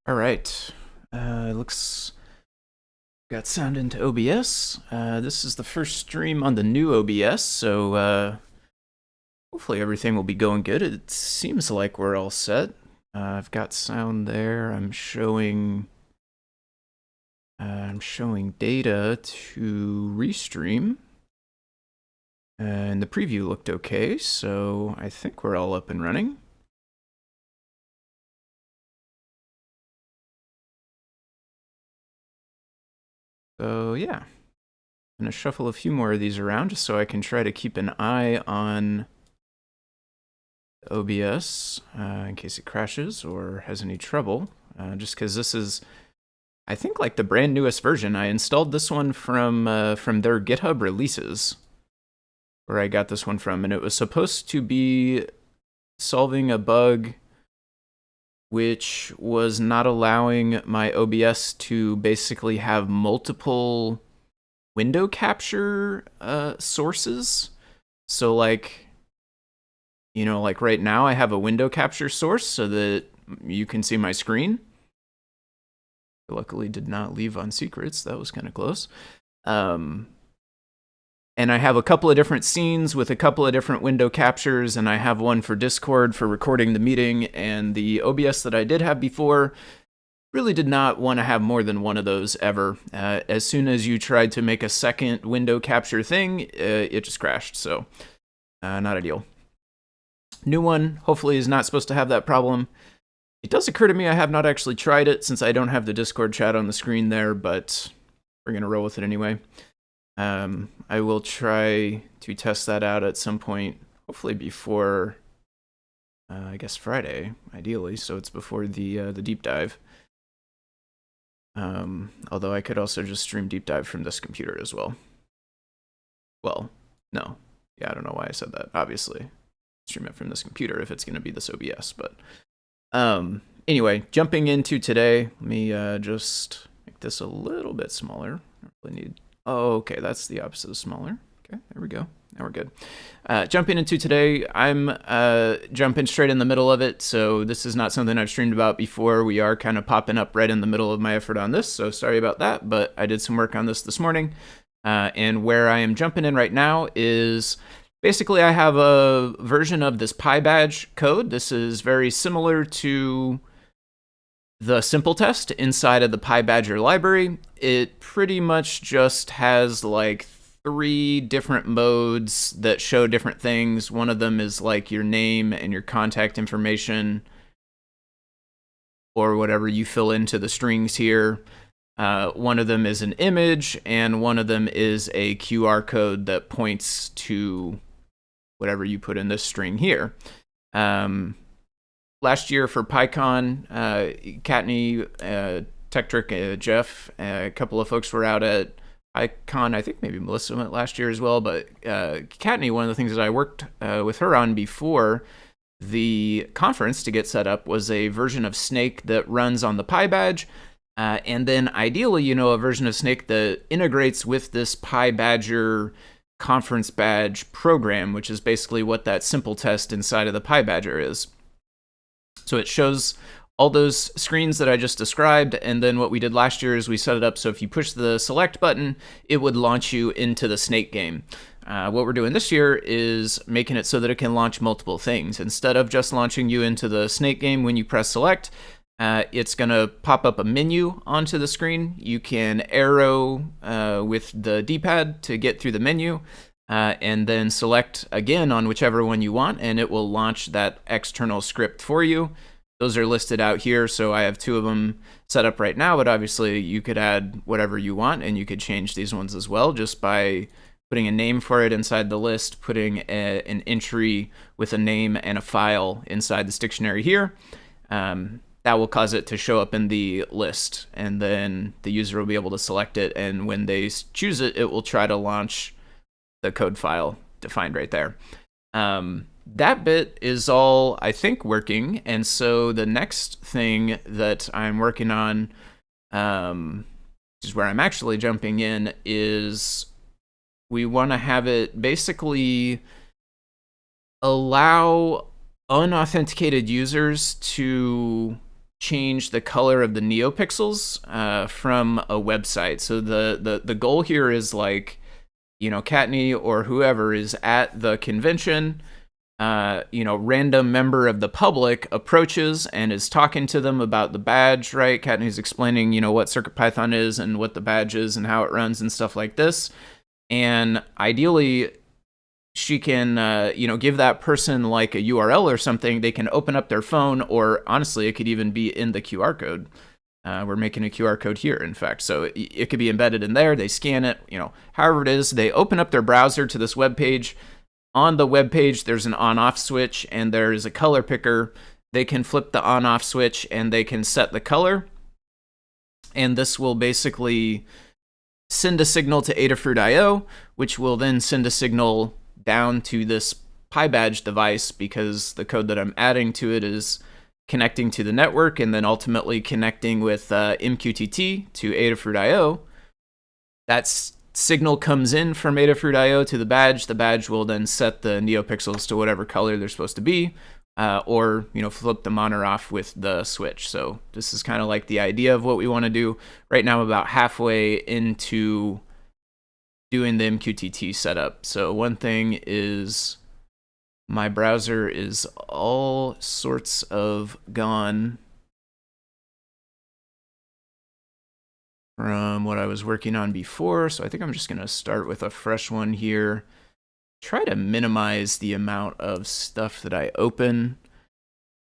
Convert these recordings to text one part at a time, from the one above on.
All right. Looks got sound into OBS. This is the first stream on the new OBS, so hopefully everything will be going good. It seems like we're all set. I've got sound there. I'm showing data to restream, and the preview looked okay, so I think we're all up and running. So yeah, I'm gonna shuffle a few more of these around just so I can try to keep an eye on OBS in case it crashes or has any trouble. Just because this is, I think, like the brand newest version. I installed this one from their GitHub releases, where I got this one from, and it was supposed to be solving a bug which was not allowing my OBS to basically have multiple window capture sources. So like, like right now I have a window capture source so that you can see my screen. Luckily did not leave on secrets. That was kind of close. And I have a couple of different scenes with a couple of different window captures, and I have one for Discord for recording the meeting, and the OBS that I did have before really did not want to have more than one of those ever. As soon as you tried to make a second window capture thing, it just crashed, so not ideal. New one, hopefully, is not supposed to have that problem. It does occur to me I have not actually tried it since I don't have the Discord chat on the screen there, but we're going to roll with it anyway. I will try to test that out at some point, hopefully before, I guess Friday, ideally, so it's before the deep dive. Although I could also just stream deep dive from this computer as well. Well, no. Yeah, I don't know why I said that. Obviously, stream it from this computer if it's going to be this OBS, but anyway, jumping into today, let me just make this a little bit smaller. I really need. Oh, okay, that's the opposite of smaller. Okay, there we go. Now we're good. Jumping into today, I'm jumping straight in the middle of it, so this is not something I've streamed about before. We are kind of popping up right in the middle of my effort on this, so sorry about that, but I did some work on this morning, and where I am jumping in right now is basically I have a version of this PyBadge code. This is very similar to the simple test inside of the PyBadger library. It pretty much just has like 3 different modes that show different things. One of them is like your name and your contact information, or whatever you fill into the strings here. One of them is an image, and one of them is a QR code that points to whatever you put in this string here. Last year for PyCon, Kattni, Tektrick, Jeff, a couple of folks were out at PyCon. I think maybe Melissa went last year as well, but Kattni, one of the things that I worked with her on before the conference to get set up was a version of Snake that runs on the PyBadge, and then ideally, a version of Snake that integrates with this PyBadger conference badge program, which is basically what that simple test inside of the PyBadger is. So it shows all those screens that I just described, and then what we did last year is we set it up so if you push the select button, it would launch you into the Snake game. What we're doing this year is making it so that it can launch multiple things. Instead of just launching you into the Snake game when you press select, it's going to pop up a menu onto the screen. You can arrow with the D-pad to get through the menu, and then select again on whichever one you want, and it will launch that external script for you. Those are listed out here, so I have 2 of them set up right now, but obviously you could add whatever you want, and you could change these ones as well just by putting a name for it inside the list, putting an entry with a name and a file inside this dictionary here. That will cause it to show up in the list, and then the user will be able to select it, and when they choose it, it will try to launch the code file defined right there. That bit is all, I think, working, and so the next thing that I'm working on, which is where I'm actually jumping in, is we want to have it basically allow unauthenticated users to change the color of the neopixels from a website. So the goal here is like, you know, Kattni or whoever is at the convention, you know, random member of the public approaches and is talking to them about the badge, right? Kattni's explaining, you know, what CircuitPython is and what the badge is and how it runs and stuff like this. And ideally, she can, you know, give that person like a URL or something. They can open up their phone, or honestly, it could even be in the QR code. We're making a QR code here, in fact. So it could be embedded in there. They scan it, you know, however it is. They open up their browser to this web page. On the web page, there's an on-off switch, and there's a color picker. They can flip the on-off switch, and they can set the color. And this will basically send a signal to Adafruit IO, which will then send a signal down to this PyBadge device, because the code that I'm adding to it is connecting to the network and then ultimately connecting with MQTT to Adafruit IO. That signal comes in from Adafruit IO to the badge. The badge will then set the neopixels to whatever color they're supposed to be, or, you know, flip them on or off with the switch. So this is kind of like the idea of what we want to do. Right now I'm about halfway into doing the MQTT setup. So one thing is my browser is all sorts of gone from what I was working on before. So I think I'm just going to start with a fresh one here. Try to minimize the amount of stuff that I open.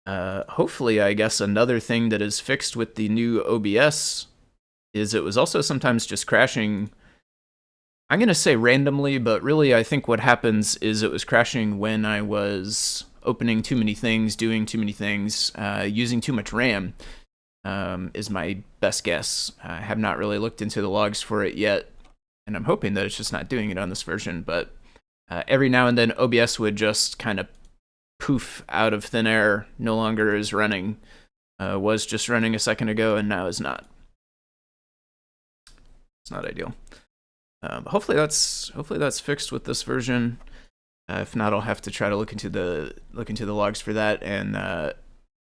Hopefully, I guess another thing that is fixed with the new OBS is it was also sometimes just crashing. I'm going to say randomly, but really I think what happens is it was crashing when I was opening too many things, doing too many things, using too much RAM, is my best guess. I have not really looked into the logs for it yet, and I'm hoping that it's just not doing it on this version, but every now and then OBS would just kind of poof out of thin air, no longer is running, was just running a second ago, and now is not. It's not ideal. Hopefully that's fixed with this version. If not, I'll have to try to look into the logs for that. And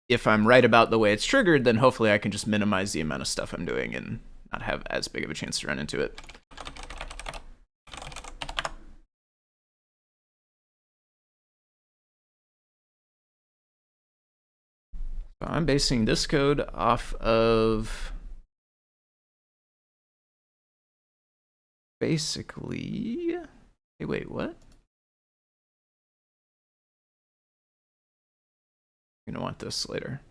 if I'm right about the way it's triggered, then hopefully I can just minimize the amount of stuff I'm doing and not have as big of a chance to run into it. So I'm basing this code off of basically, hey, wait, what? I'm gonna want this later.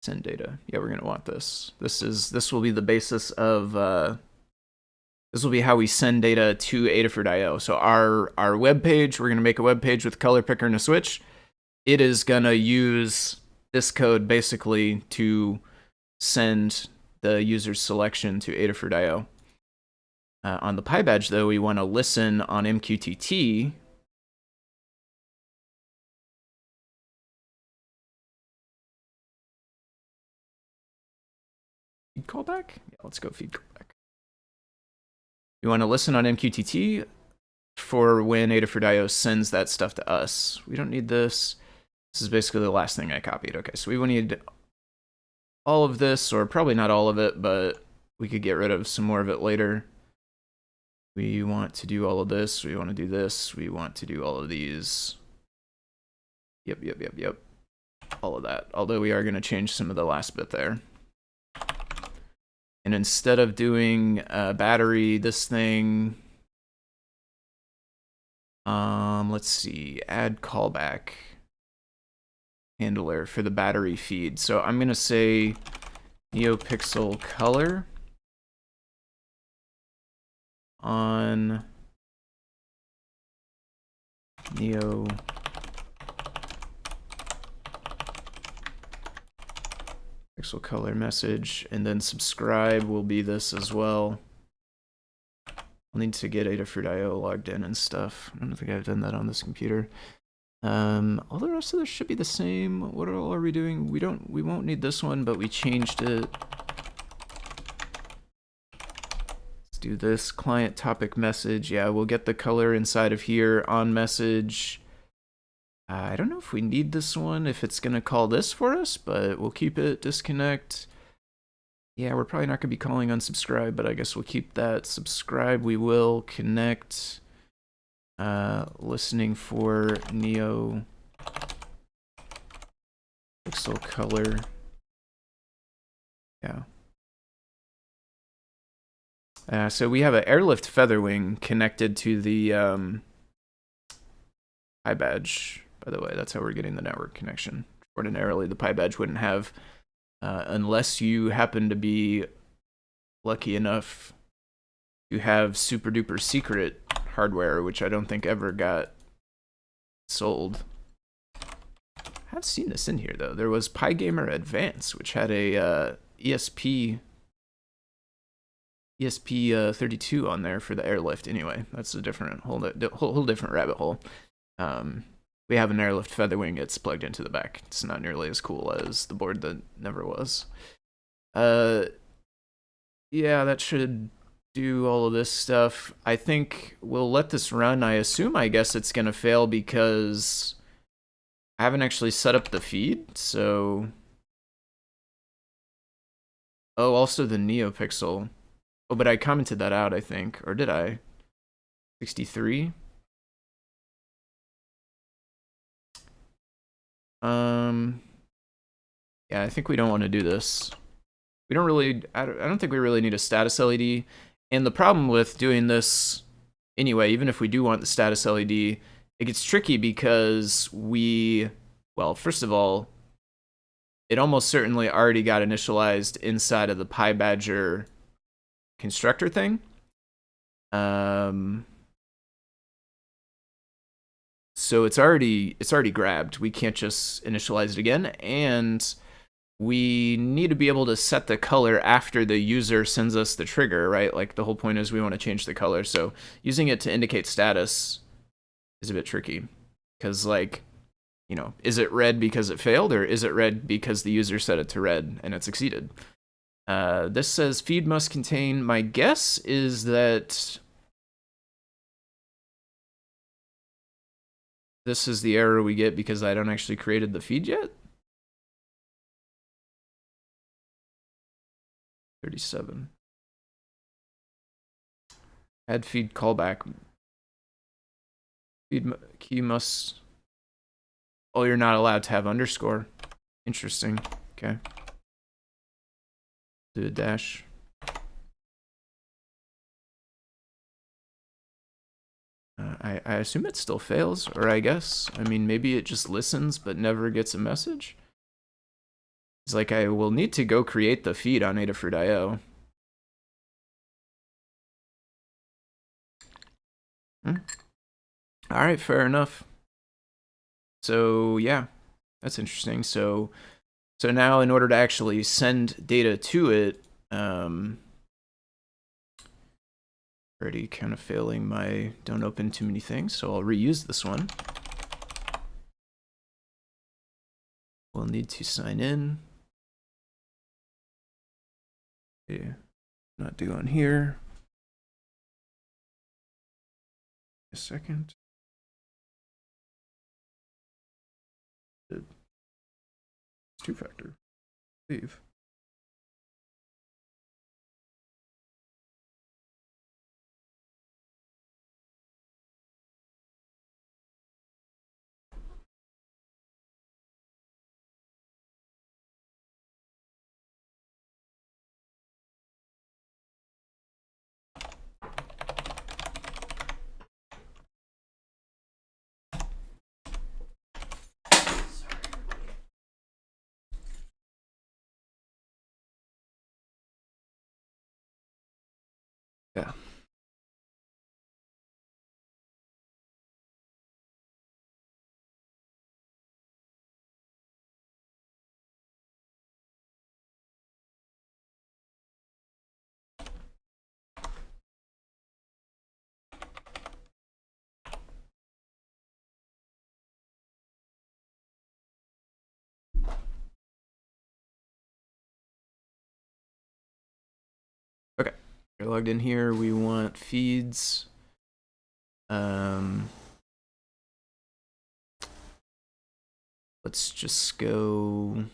Send data. Yeah, we're gonna want this. This will be the basis of this will be how we send data to Adafruit IO. So our web page, we're gonna make a web page with a color picker and a switch. It is gonna use this code basically to send the user's selection to Adafruit IO. On the PyBadge, though, we want to listen on MQTT. Feed callback? Yeah, let's go feed callback. We want to listen on MQTT for when Adafruit IO sends that stuff to us. We don't need this. This is basically the last thing I copied. Okay, so we will need all of this, or probably not all of it, but we could get rid of some more of it later. We want to do all of this. We want to do this. We want to do all of these. Yep. All of that. Although we are going to change some of the last bit there. And instead of doing battery, this thing, let's see, add callback handler for the battery feed. So I'm going to say neopixel color on neo pixel color message, and then subscribe will be this as well. I'll need to get Adafruit IO logged in and stuff. I don't think I've done that on this computer. All the rest of this should be the same. What all are we doing? We won't need this one, but we changed it. Let's do this. Client topic message. Yeah, we'll get the color inside of here on message. I don't know if we need this one, if it's going to call this for us, but we'll keep it. Disconnect. Yeah, we're probably not going to be calling unsubscribe, but I guess we'll keep that. Subscribe, we will. Connect. Listening for Neo pixel color. Yeah. So we have an airlift featherwing connected to the Pi badge. By the way, that's how we're getting the network connection. Ordinarily, the Pi badge wouldn't have, unless you happen to be lucky enough to have super duper secret hardware, which I don't think ever got sold. I have seen this in here though. There was PyGamer Advance, which had a ESP32 on there for the airlift. Anyway, that's a different whole different rabbit hole. We have an airlift featherwing. It's plugged into the back. It's not nearly as cool as the board that never was. Yeah, that should do all of this stuff. I think we'll let this run. I guess it's gonna fail because I haven't actually set up the feed. So, oh, also the NeoPixel. Oh, but I commented that out, I think, or did I? 63. Yeah, I think we don't want to do this. We don't really, I don't think we really need a status LED. And the problem with doing this anyway, even if we do want the status LED, it gets tricky because well, first of all, it almost certainly already got initialized inside of the PyBadger constructor thing. So it's already grabbed. We can't just initialize it again, and we need to be able to set the color after the user sends us the trigger, right? Like the whole point is we want to change the color. So using it to indicate status is a bit tricky because, like, you know, is it red because it failed, or is it red because the user set it to red and it succeeded? This says feed must contain. My guess is that this is the error we get because I don't actually created the feed yet. 37. Add feed callback. Feed key must. Oh, you're not allowed to have underscore. Interesting. Okay. Do a dash. I assume it still fails, or I guess. I mean, maybe it just listens but never gets a message. It's like I will need to go create the feed on Adafruit.io. All right, fair enough. So yeah, that's interesting. So now in order to actually send data to it, already kind of failing my don't open too many things, so I'll reuse this one. We'll need to sign in. Okay, not due on here. A second. It's two-factor. Leave. We're logged in here. We want feeds. Let's just go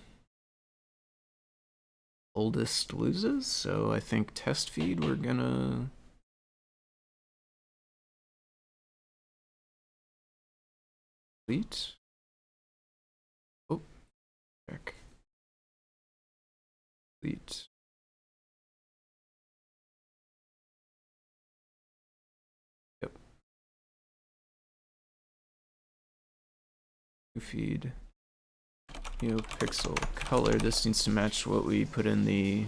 oldest loses. So I think test feed, we're gonna delete. Oh, check. Delete. Yep. New feed. Pixel color. This needs to match what we put in the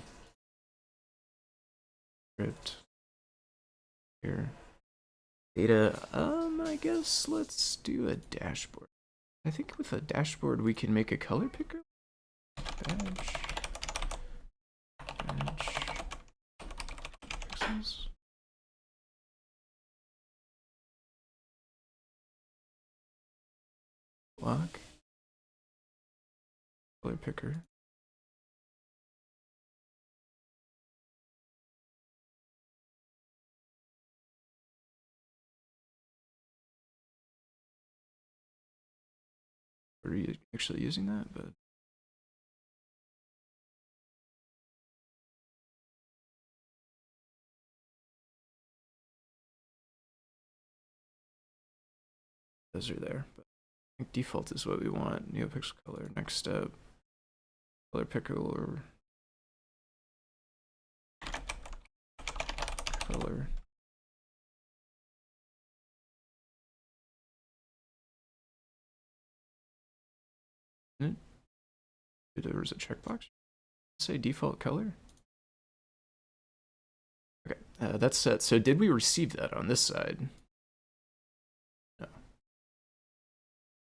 script here. Data. I guess let's do a dashboard. I think with a dashboard we can make a color picker. Dash. Pixels. Block. Color picker. Are you actually using that? But those are there. But I think default is what we want. NeoPixel color. Next step. Color picker or color. There was a checkbox. Say default color. Okay, that's set. So did we receive that on this side? No.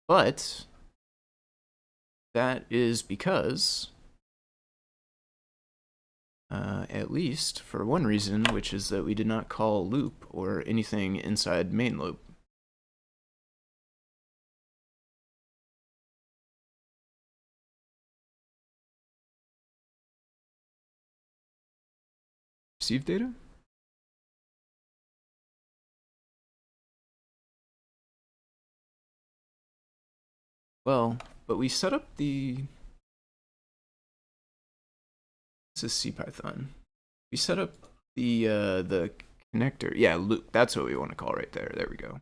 But that is because, at least for one reason, which is that we did not call loop or anything inside main loop. Receive data? Well, but we set up the... This is CPython. We set up the connector. Yeah, loop. That's what we want to call right there. There we go.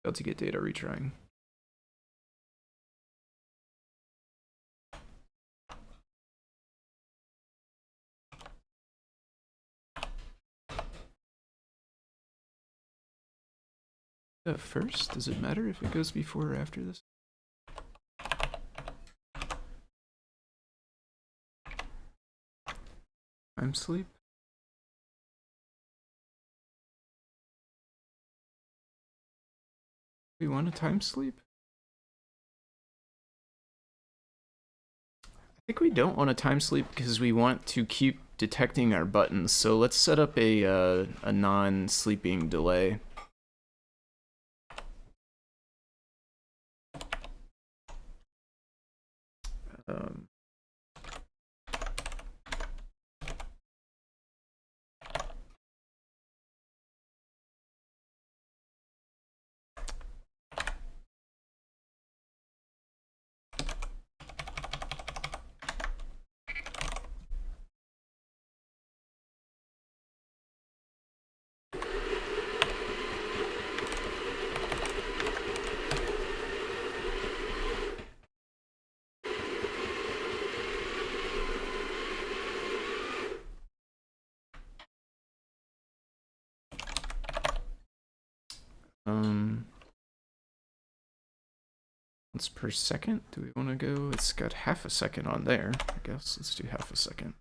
Failed to get data, retrying. First, does it matter if it goes before or after this? Time sleep? We want a time sleep? I think we don't want a time sleep because we want to keep detecting our buttons. So let's set up a non-sleeping delay. Once per second. Do we want to go? It's got half a second on there. I guess let's do half a second.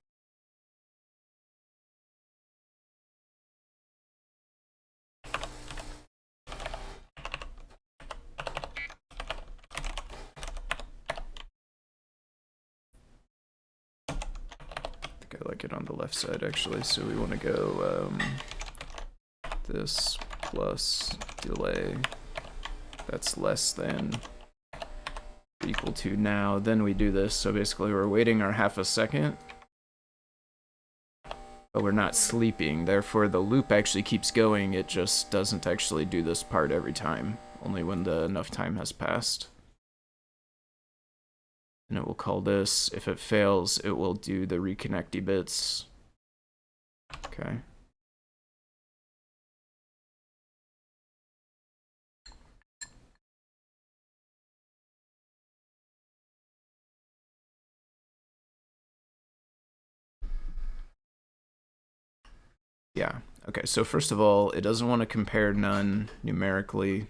I think I like it on the left side actually. So we want to go this plus delay. That's less than equal to now, then we do this. So basically we're waiting our half a second. but we're not sleeping. Therefore, the loop actually keeps going. It just doesn't actually do this part every time, only when enough time has passed. And it will call this. If it fails, it will do the reconnecty bits. Okay. Yeah. Okay, so first of all, it doesn't want to compare none numerically.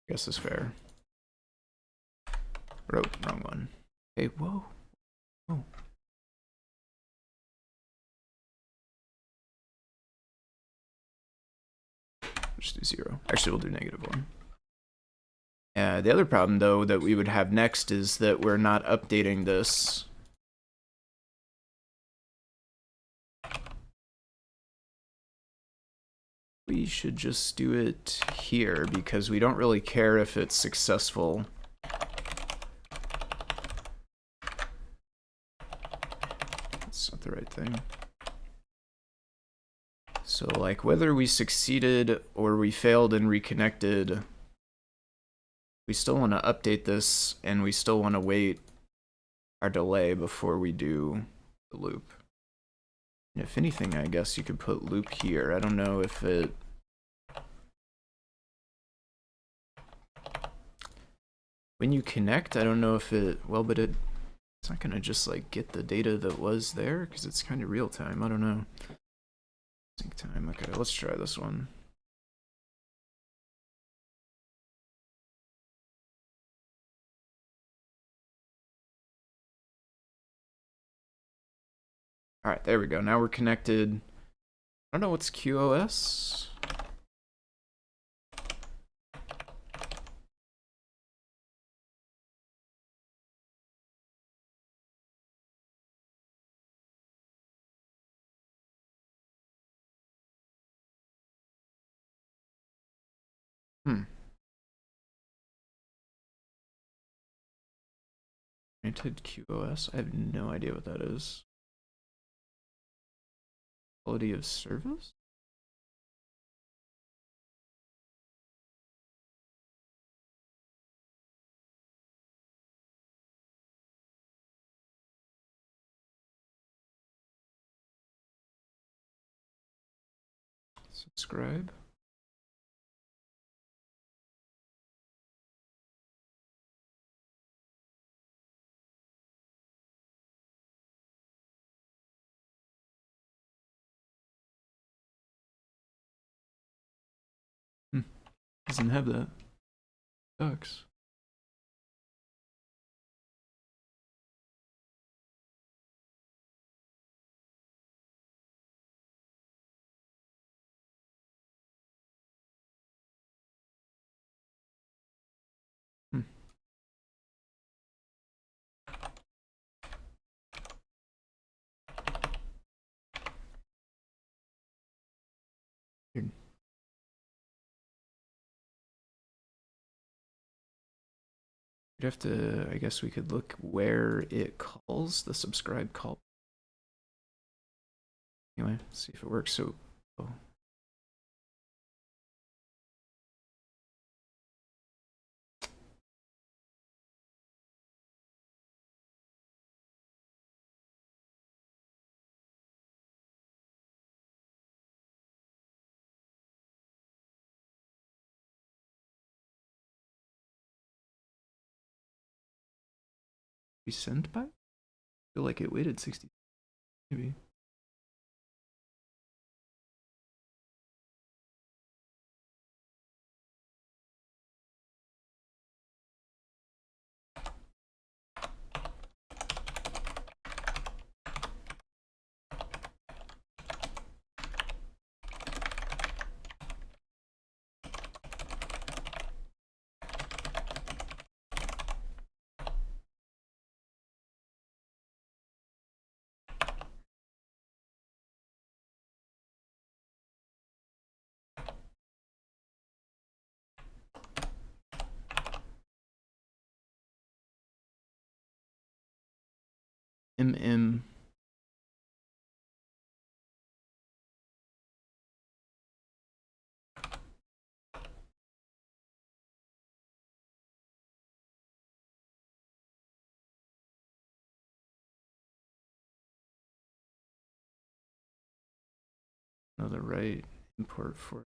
I guess is fair. Oh, wrong one. Hey, whoa. Oh. Just do 0. Actually, we'll do -1. The other problem, though, that we would have next is that we're not updating this. We should just do it here because we don't really care if it's successful. That's not the right thing. So, like, whether we succeeded or we failed and reconnected, we still want to update this, and we still want to wait our delay before we do the loop. And if anything, I guess you could put loop here. I don't know if it... When you connect, I don't know if it... Well, but it's not going to just, like, get the data that was there, because it's kind of real time. I don't know. Sync time. Okay, let's try this one. All right, there we go. Now we're connected. I don't know what's QoS. Granted QoS? I have no idea what that is. Quality of service? Subscribe. Doesn't have that. Sucks. Weird. We'd have to, I guess we could look where it calls the subscribe call. Anyway, see if it works. So, oh. We sent by? I feel like it waited 60. Maybe. MM Another right import for.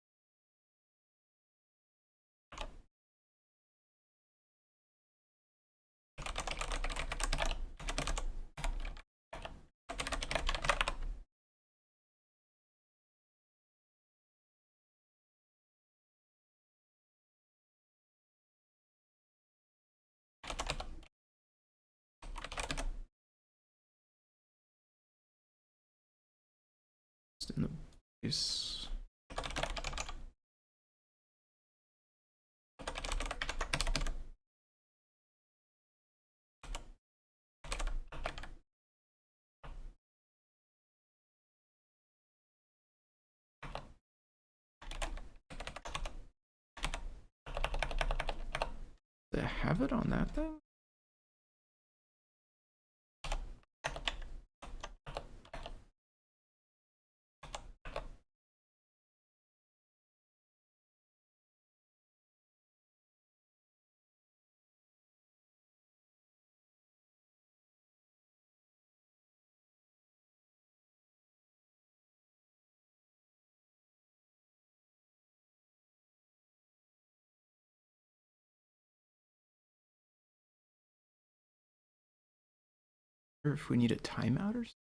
In the base. Does it have it on that thing? Or if we need a timeout or something?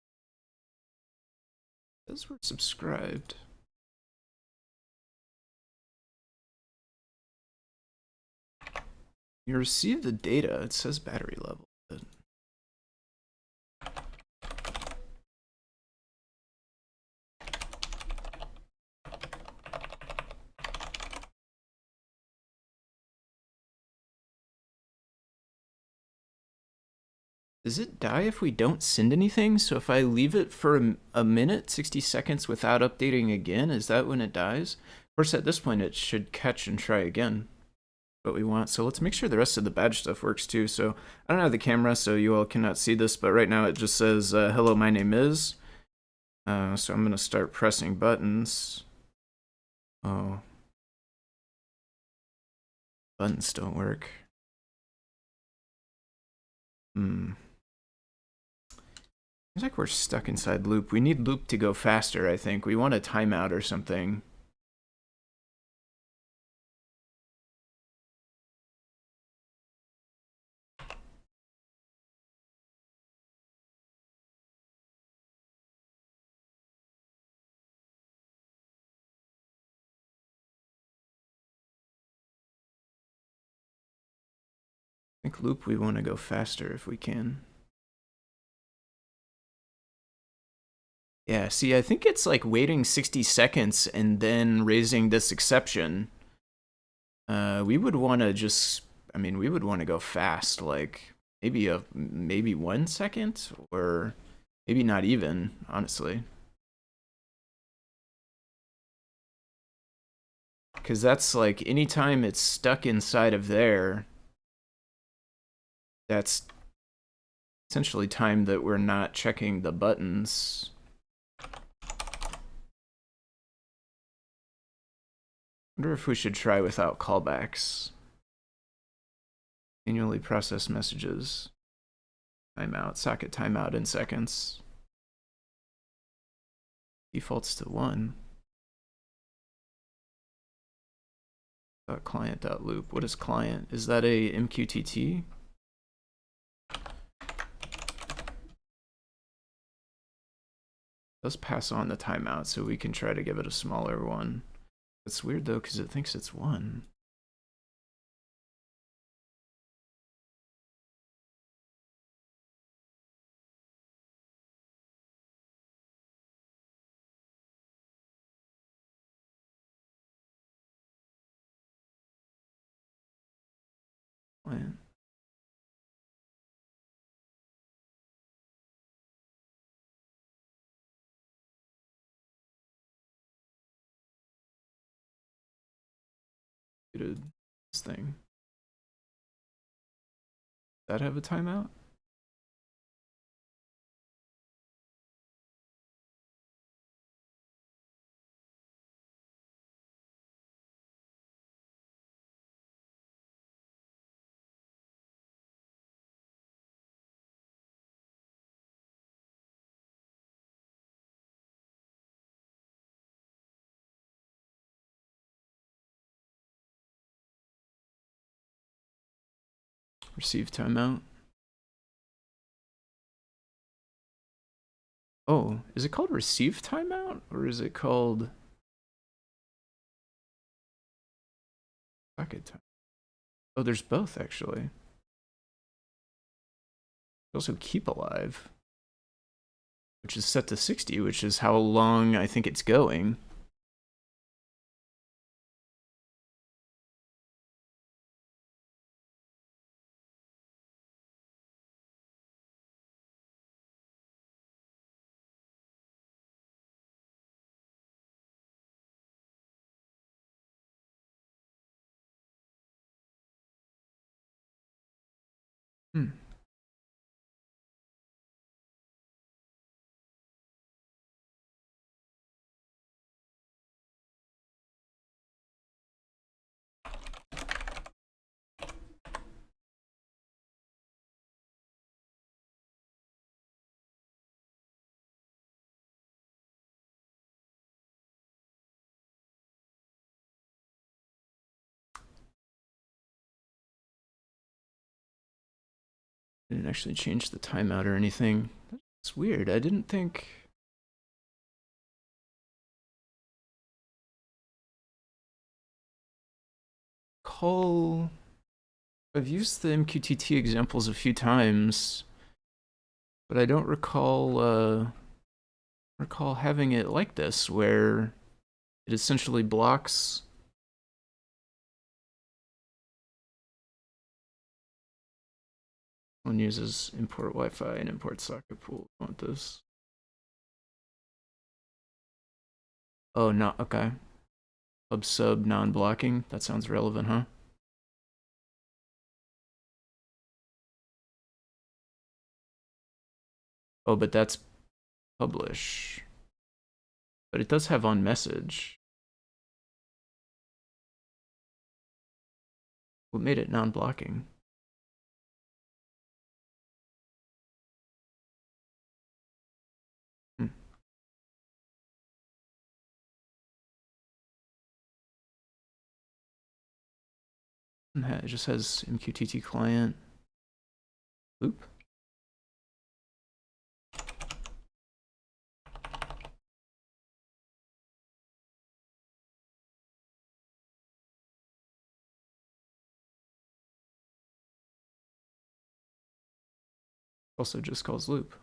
Those were subscribed. You receive the data. It says battery level. But does it die if we don't send anything? So if I leave it for a minute, 60 seconds without updating again, is that when it dies? Of course, at this point, it should catch and try again. What we want. So let's make sure the rest of the badge stuff works too. So I don't have the camera, so you all cannot see this, but right now it just says, hello, my name is. So I'm going to start pressing buttons. Oh. Buttons don't work. Seems like we're stuck inside loop. We need loop to go faster, I think. We want a timeout or something. I think loop, we want to go faster if we can. Yeah, see, I think it's like waiting 60 seconds and then raising this exception. We would want to just, I mean, we would want to go fast, like maybe 1 second, or maybe not even, honestly. Because that's like, anytime it's stuck inside of there, that's essentially time that we're not checking the buttons. Wonder if we should try without callbacks. Manually process messages. Timeout, socket timeout in seconds. Defaults to 1. Client.loop. What is client? Is that a MQTT? Let's pass on the timeout so we can try to give it a smaller one. It's weird though, because it thinks it's 1. Client. This thing. Does that have a timeout? Receive timeout. Oh, is it called receive timeout or is it called socket time? Oh, there's both actually. Also keep alive, which is set to 60, which is how long I think it's going. Hmm. I didn't actually change the timeout or anything. It's weird. I didn't think. Call. I've used the MQTT examples a few times, but I don't recall having it like this, where it essentially blocks. One uses import Wi-Fi and import socket pool. I want this. Oh, not okay. Pub sub non-blocking. That sounds relevant, huh? Oh, but that's publish. But it does have on message. What made it non-blocking? Hmm. It just has MQTT client loop. Also just calls loop.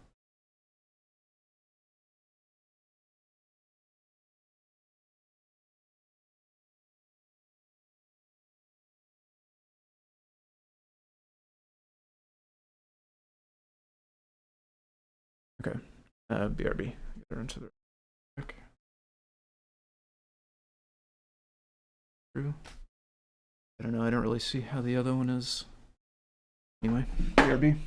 Okay. BRB. Get her into the rack. True. I don't know. I don't really see how the other one is. Anyway, BRB.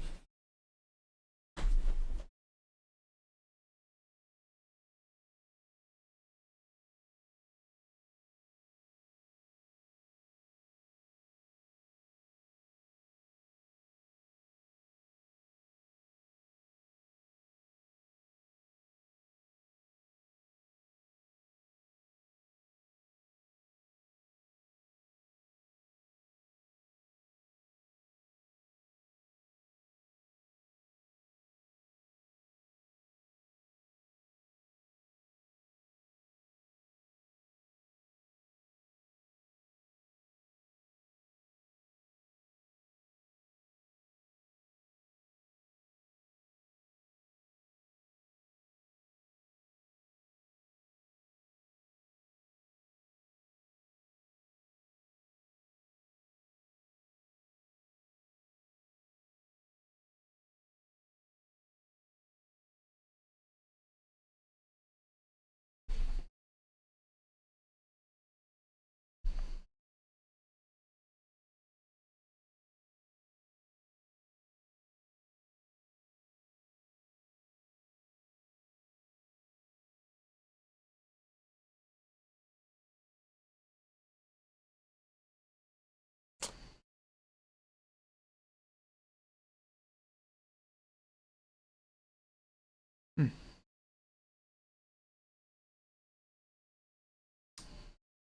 Hmm.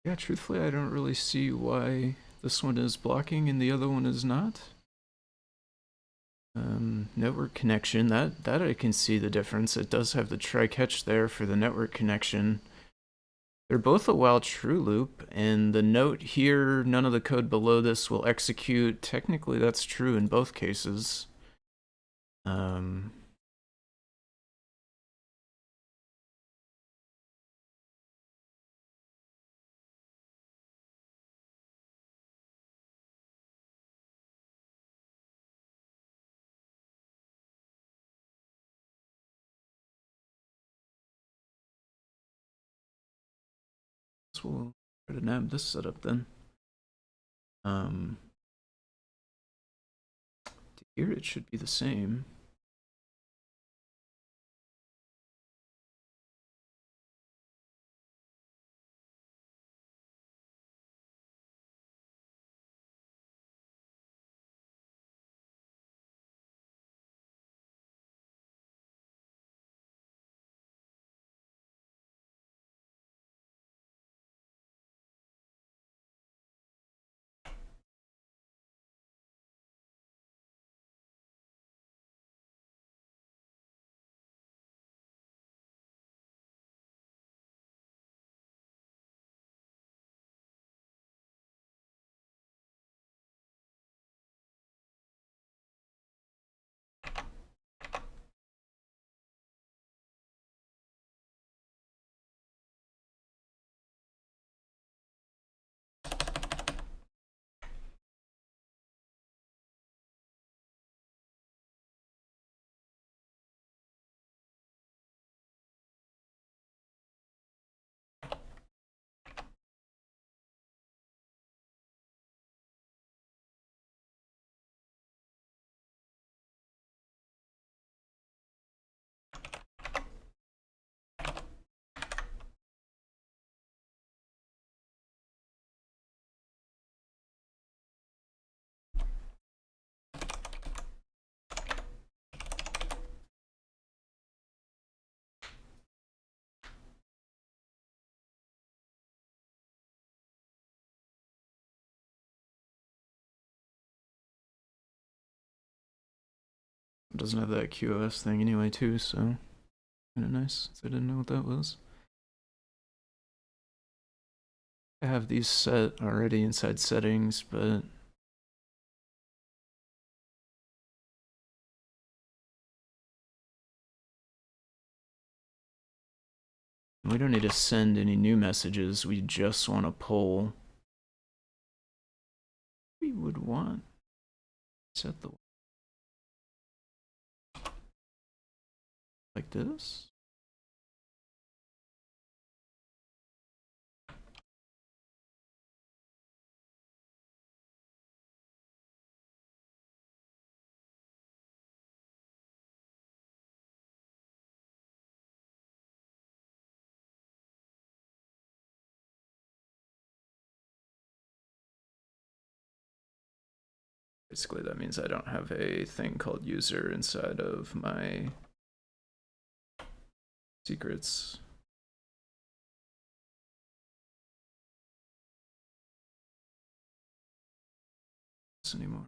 Yeah, truthfully, I don't really see why this one is blocking and the other one is not. network connection, that I can see the difference. It does have the try catch there for the network connection. They're both a while true loop, and the note here, none of the code below this will execute. Technically, that's true in both cases. So we'll try to nab this setup then. Here it should be the same. It doesn't have that QoS thing anyway too, so kind of nice. I didn't know what that was. I have these set already inside settings, but we don't need to send any new messages. We just want to pull. We would want set the like this. Basically, that means I don't have a thing called user inside of my secrets. Anymore.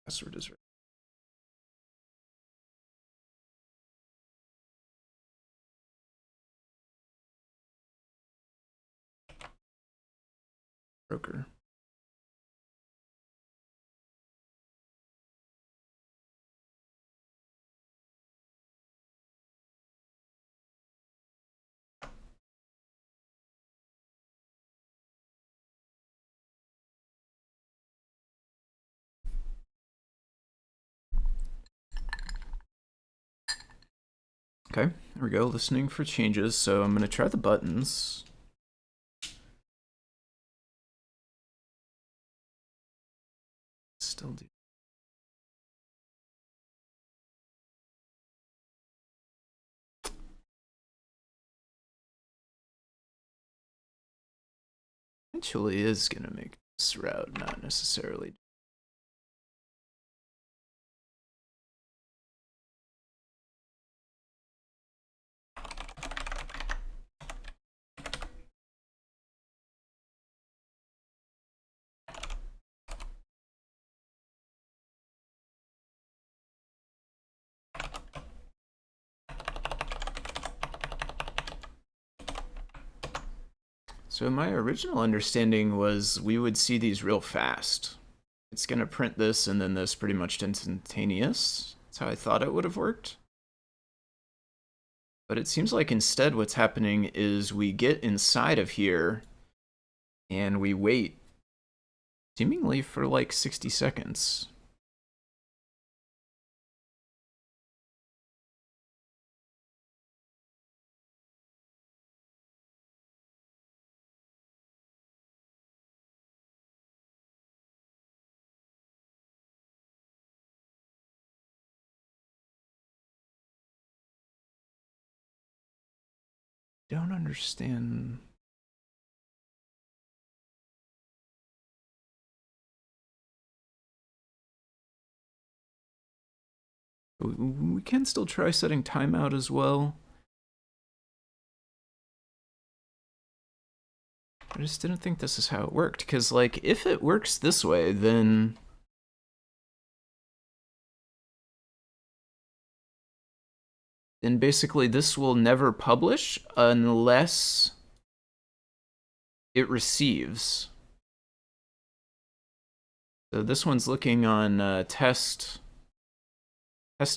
Password is right. Broker. Okay, there we go, listening for changes. So I'm gonna try the buttons. Still do. Eventually is gonna make this route not necessarily. So my original understanding was we would see these real fast. It's going to print this and then this pretty much instantaneous. That's how I thought it would have worked. But it seems like instead what's happening is we get inside of here and we wait seemingly for like 60 seconds. Don't understand. We can still try setting timeout as well. I just didn't think this is how it worked, because like if it works this way, then basically this will never publish unless it receives. So this one's looking on test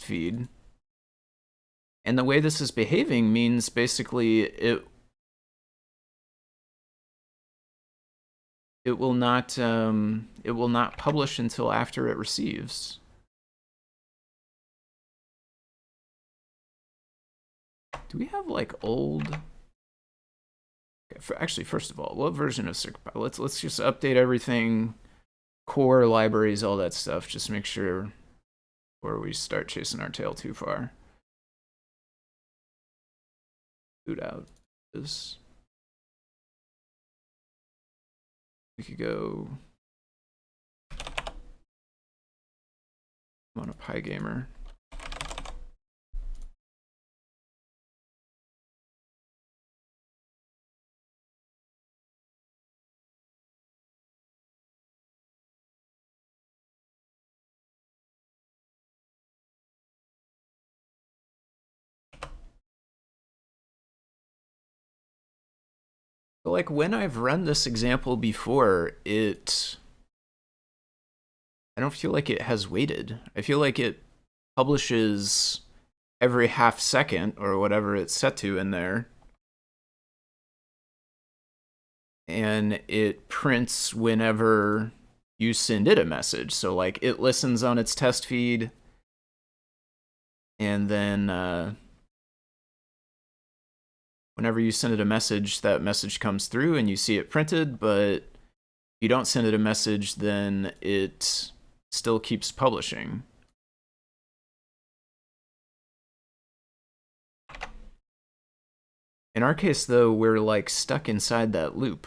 feed, and the way this is behaving means basically it will not publish until after it receives. Do we have like old? Okay, actually, first of all, what version of CircuitPython? Let's just update everything, core libraries, all that stuff. Just make sure before we start chasing our tail too far. Boot out this. We could go. I'm on a Pygamer. But like when I've run this example before, I don't feel like it has waited. I feel like it publishes every half second or whatever it's set to in there. And it prints whenever you send it a message. So like it listens on its test feed, and then whenever you send it a message, that message comes through and you see it printed, but if you don't send it a message, then it still keeps publishing. In our case, though, we're like stuck inside that loop.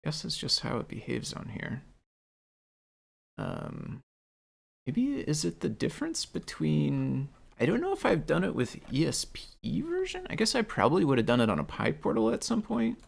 I guess it's just how it behaves on here. Maybe is it the difference between... I don't know if I've done it with ESP version. I guess I probably would have done it on a PyPortal at some point.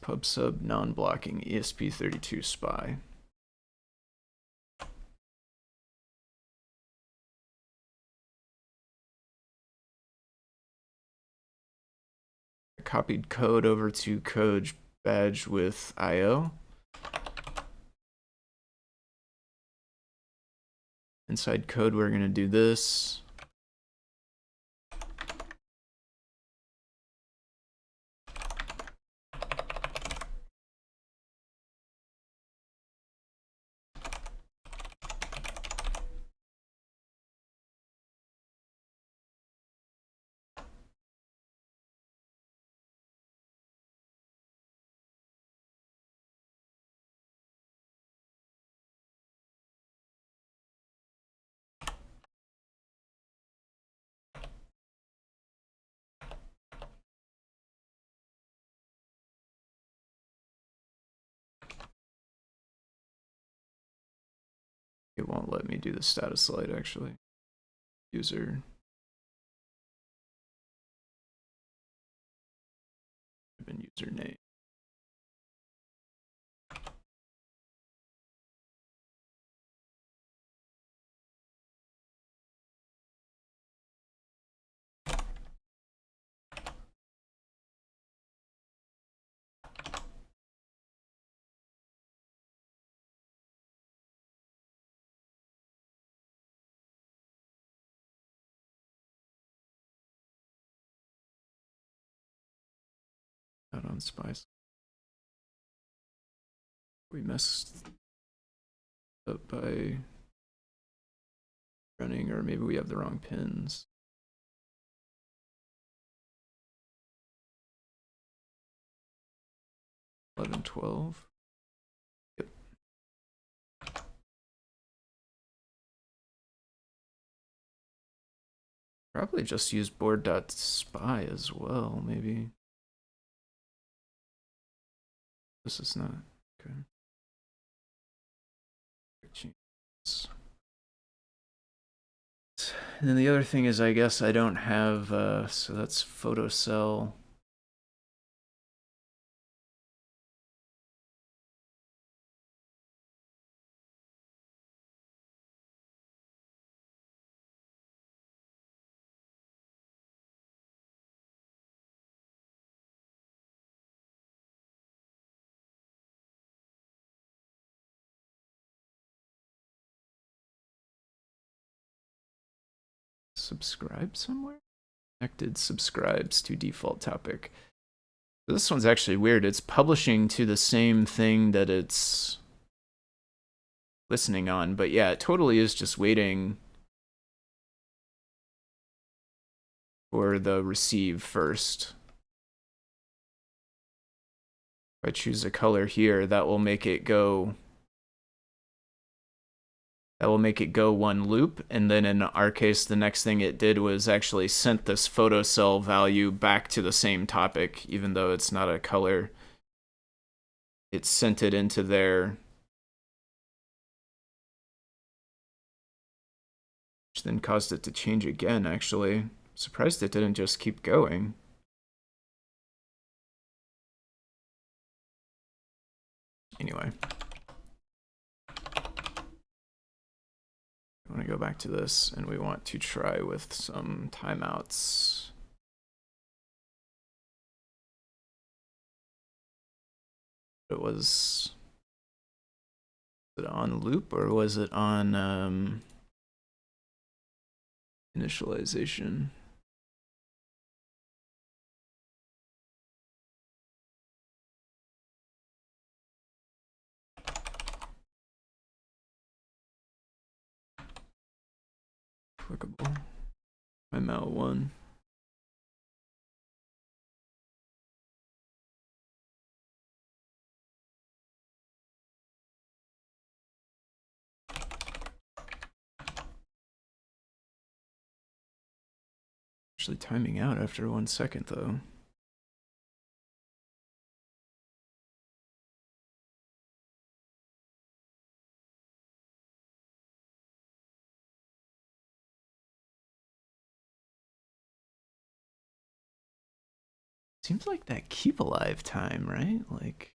PubSub non-blocking ESP32 spy. I copied code over to code badge with IO. Inside code, we're going to do this. won't let me do the status slide actually. User. Username. Not on Spice. We messed up by running, or maybe we have the wrong pins. $11, $12. Yep. Probably just use board.spy as well, maybe. This is not okay. And then the other thing is, I guess I don't have, so that's photocell. Subscribe somewhere? Connected subscribes to default topic. This one's actually weird. It's publishing to the same thing that it's listening on, but yeah, it totally is just waiting for the receive first. If I choose a color here, that will make it go. That will make it go one loop, and then in our case, the next thing it did was actually sent this photocell value back to the same topic, even though it's not a color. It sent it into there, which then caused it to change again, actually. Surprised it didn't just keep going. Anyway. I want to go back to this, and we want to try with some timeouts. Was it on loop, or was it on initialization? Clickable. Timeout 1. Actually timing out after 1 second though. Seems like that keep alive time, right? Like,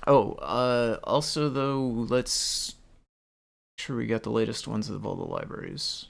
oh, also though, let's make sure we got the latest ones of all the libraries.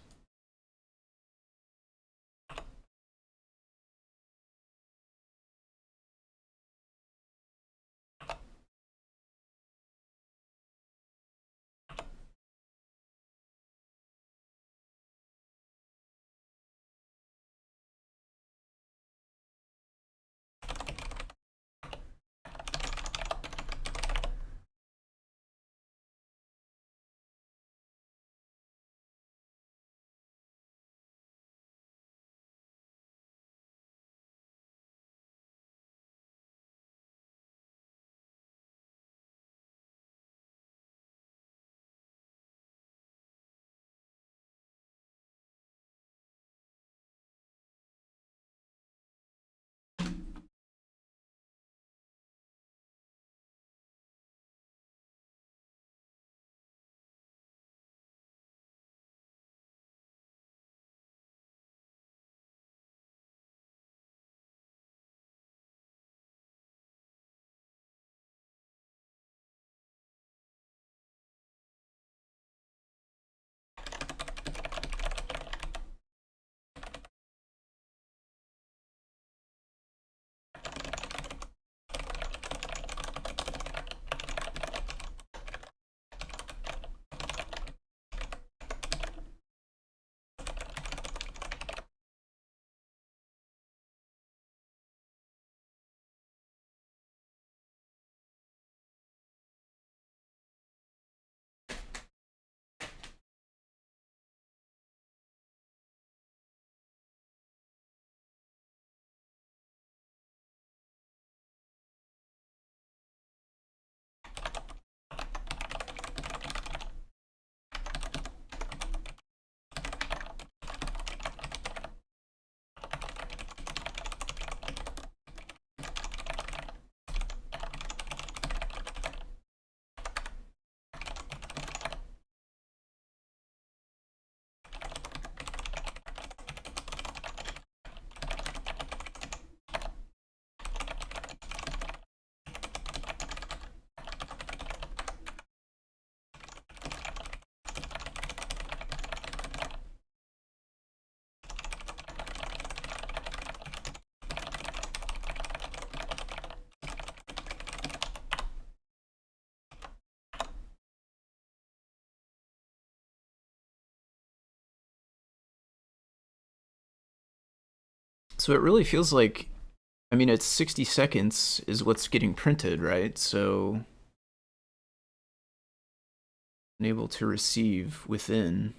So it really feels like, I mean, it's 60 seconds is what's getting printed, right? So unable to receive within.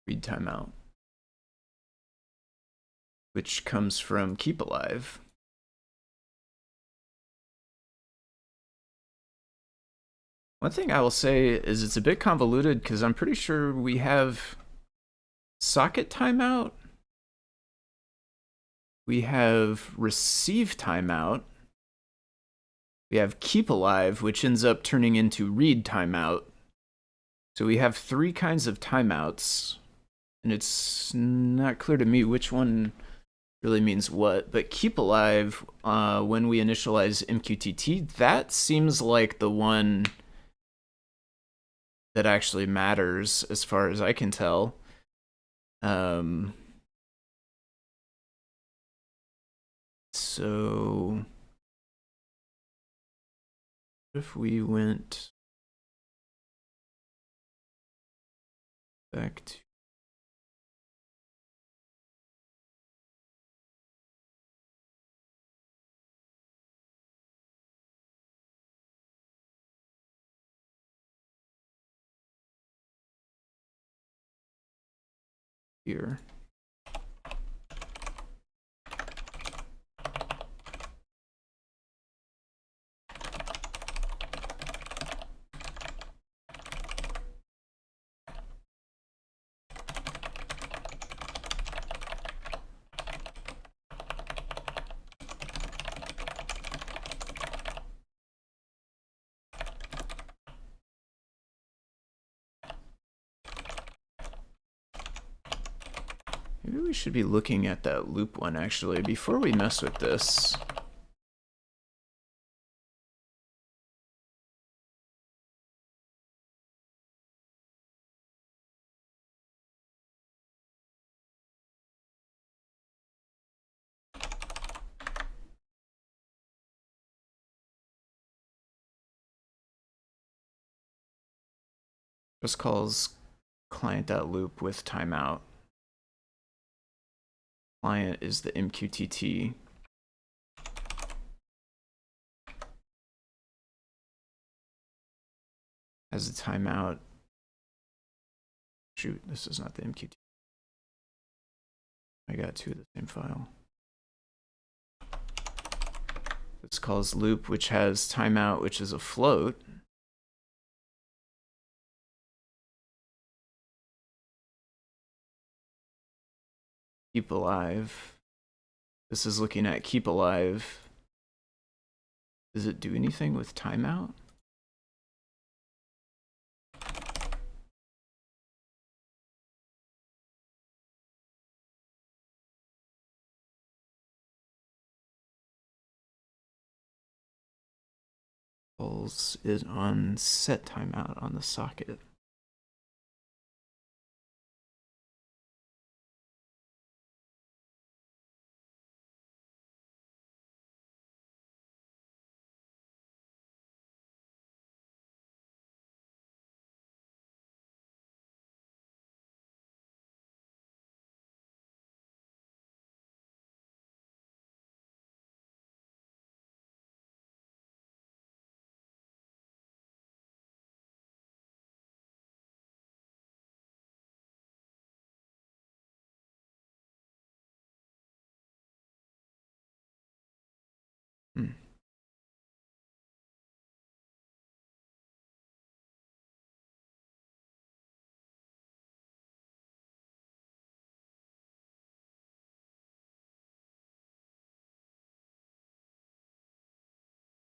Read timeout, which comes from keep alive. One thing I will say is it's a bit convoluted because I'm pretty sure we have socket timeout, we have receive timeout, we have keep alive, which ends up turning into read timeout. So we have 3 kinds of timeouts, and it's not clear to me which one really means what, but keep alive, when we initialize MQTT, that seems like the one that actually matters as far as I can tell. So if we went back to here. Maybe we should be looking at that loop one actually before we mess with this. Just calls client.loop with timeout. Client is the MQTT. Has a timeout. Shoot, this is not the MQTT. I got 2 of the same file. This calls loop, which has timeout, which is a float. Keep alive. This is looking at keep alive. Does it do anything with timeout? Is on set timeout on the socket.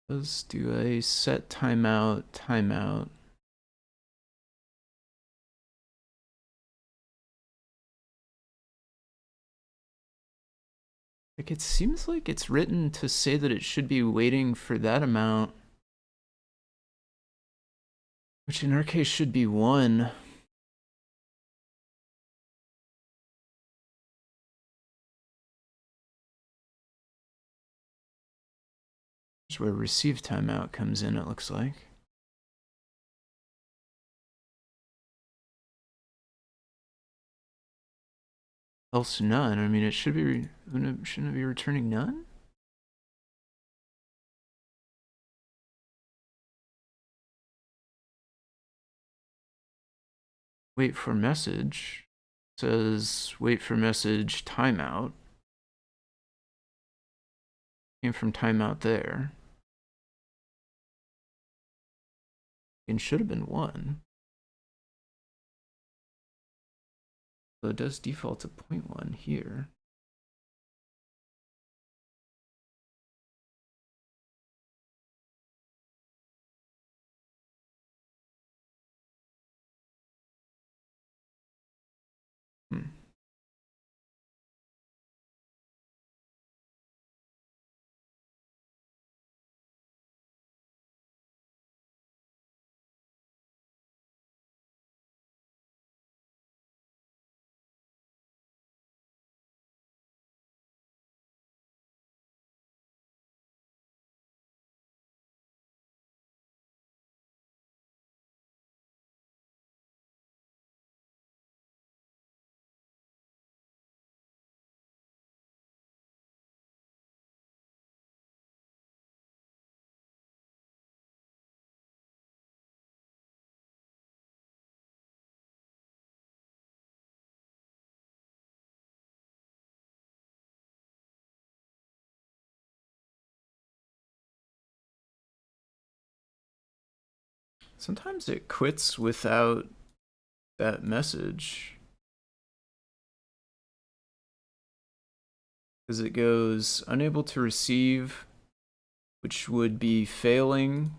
Let's do a set timeout, timeout. Like, it seems like it's written to say that it should be waiting for that amount, which in our case should be 1. That's where receive timeout comes in, it looks like. Else none. I mean, it should be, shouldn't it be returning none? Wait for message. It says wait for message timeout. Came from timeout there. And should have been 1. So it does default to 0.1 here. Sometimes it quits without that message. Because it goes unable to receive, which would be failing,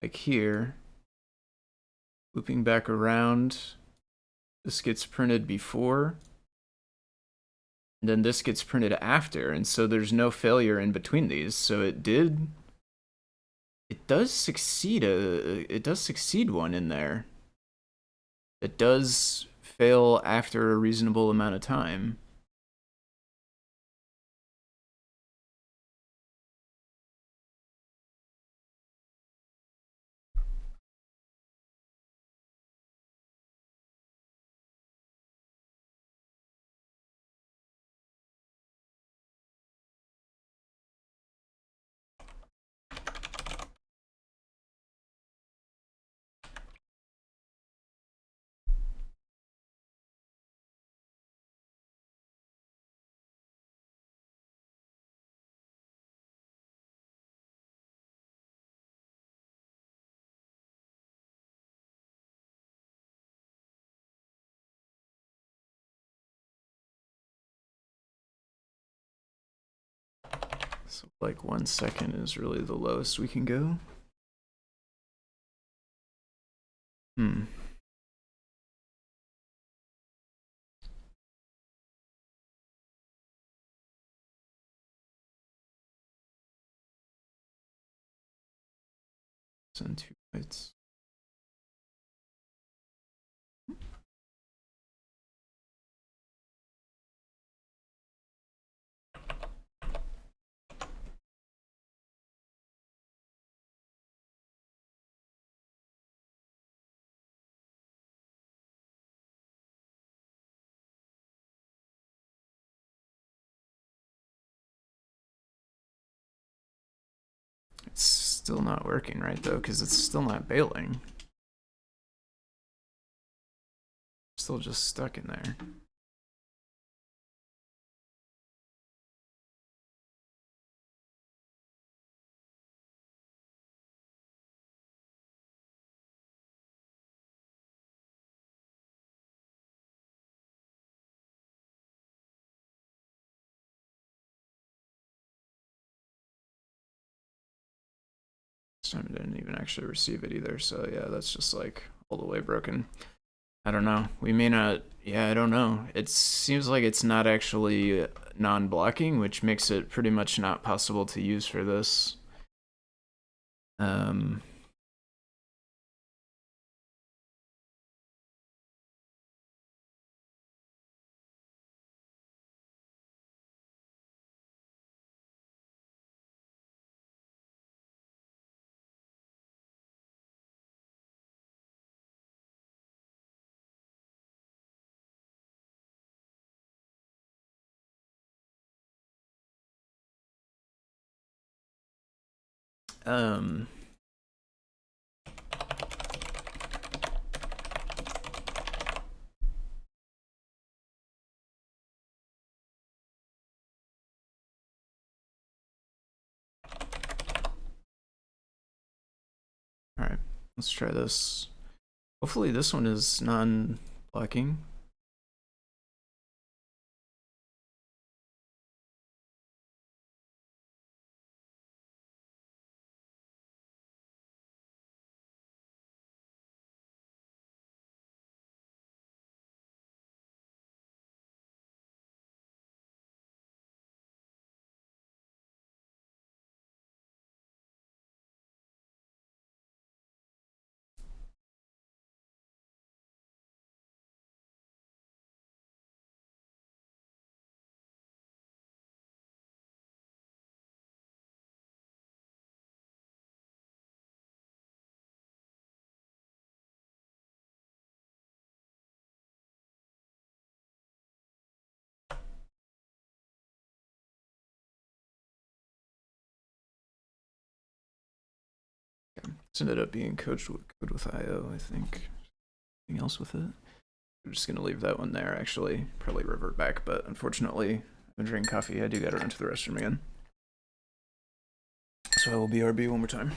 like here. Looping back around, this gets printed before, and then this gets printed after, and so there's no failure in between these. So it does succeed one in there. It does fail after a reasonable amount of time. So like 1 second is really the lowest we can go. Send 2 bytes. It's still not working right though, because it's still not bailing. Still just stuck in there. This time I didn't even actually receive it either, so yeah, that's just like all the way broken. I don't know. We may not, yeah, I don't know. It seems like it's not actually non-blocking, which makes it pretty much not possible to use for this. All right, let's try this. Hopefully this one is non-blocking. This ended up being code with IO, I think. Anything else with it? I'm just gonna leave that one there, actually. Probably revert back, but unfortunately, I'm drinking coffee. I do gotta run to the restroom again. So I will BRB one more time.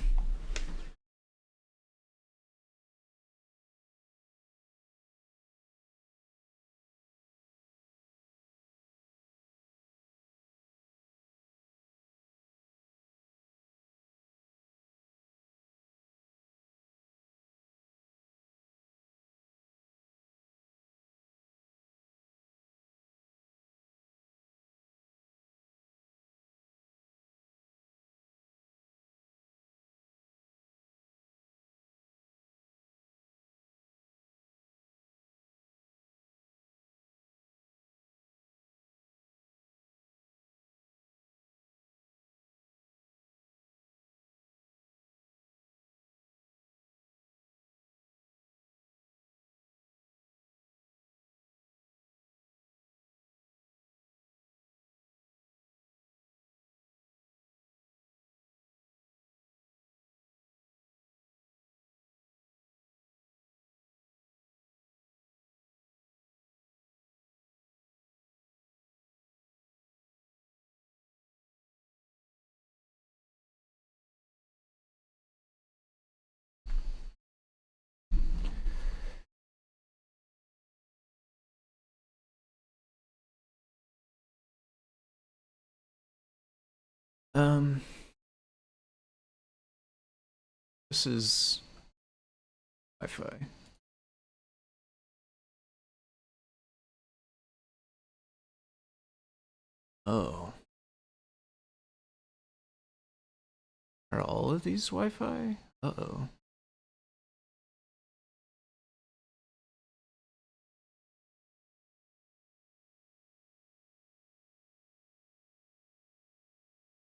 This is Wi-Fi. Oh. Are all of these Wi-Fi? Uh-oh.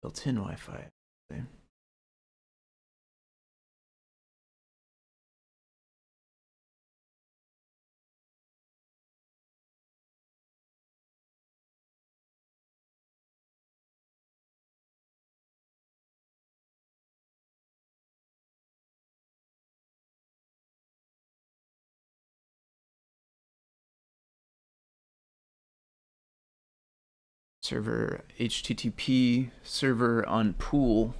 Built-in Wi-Fi. Okay. Server HTTP server on pool.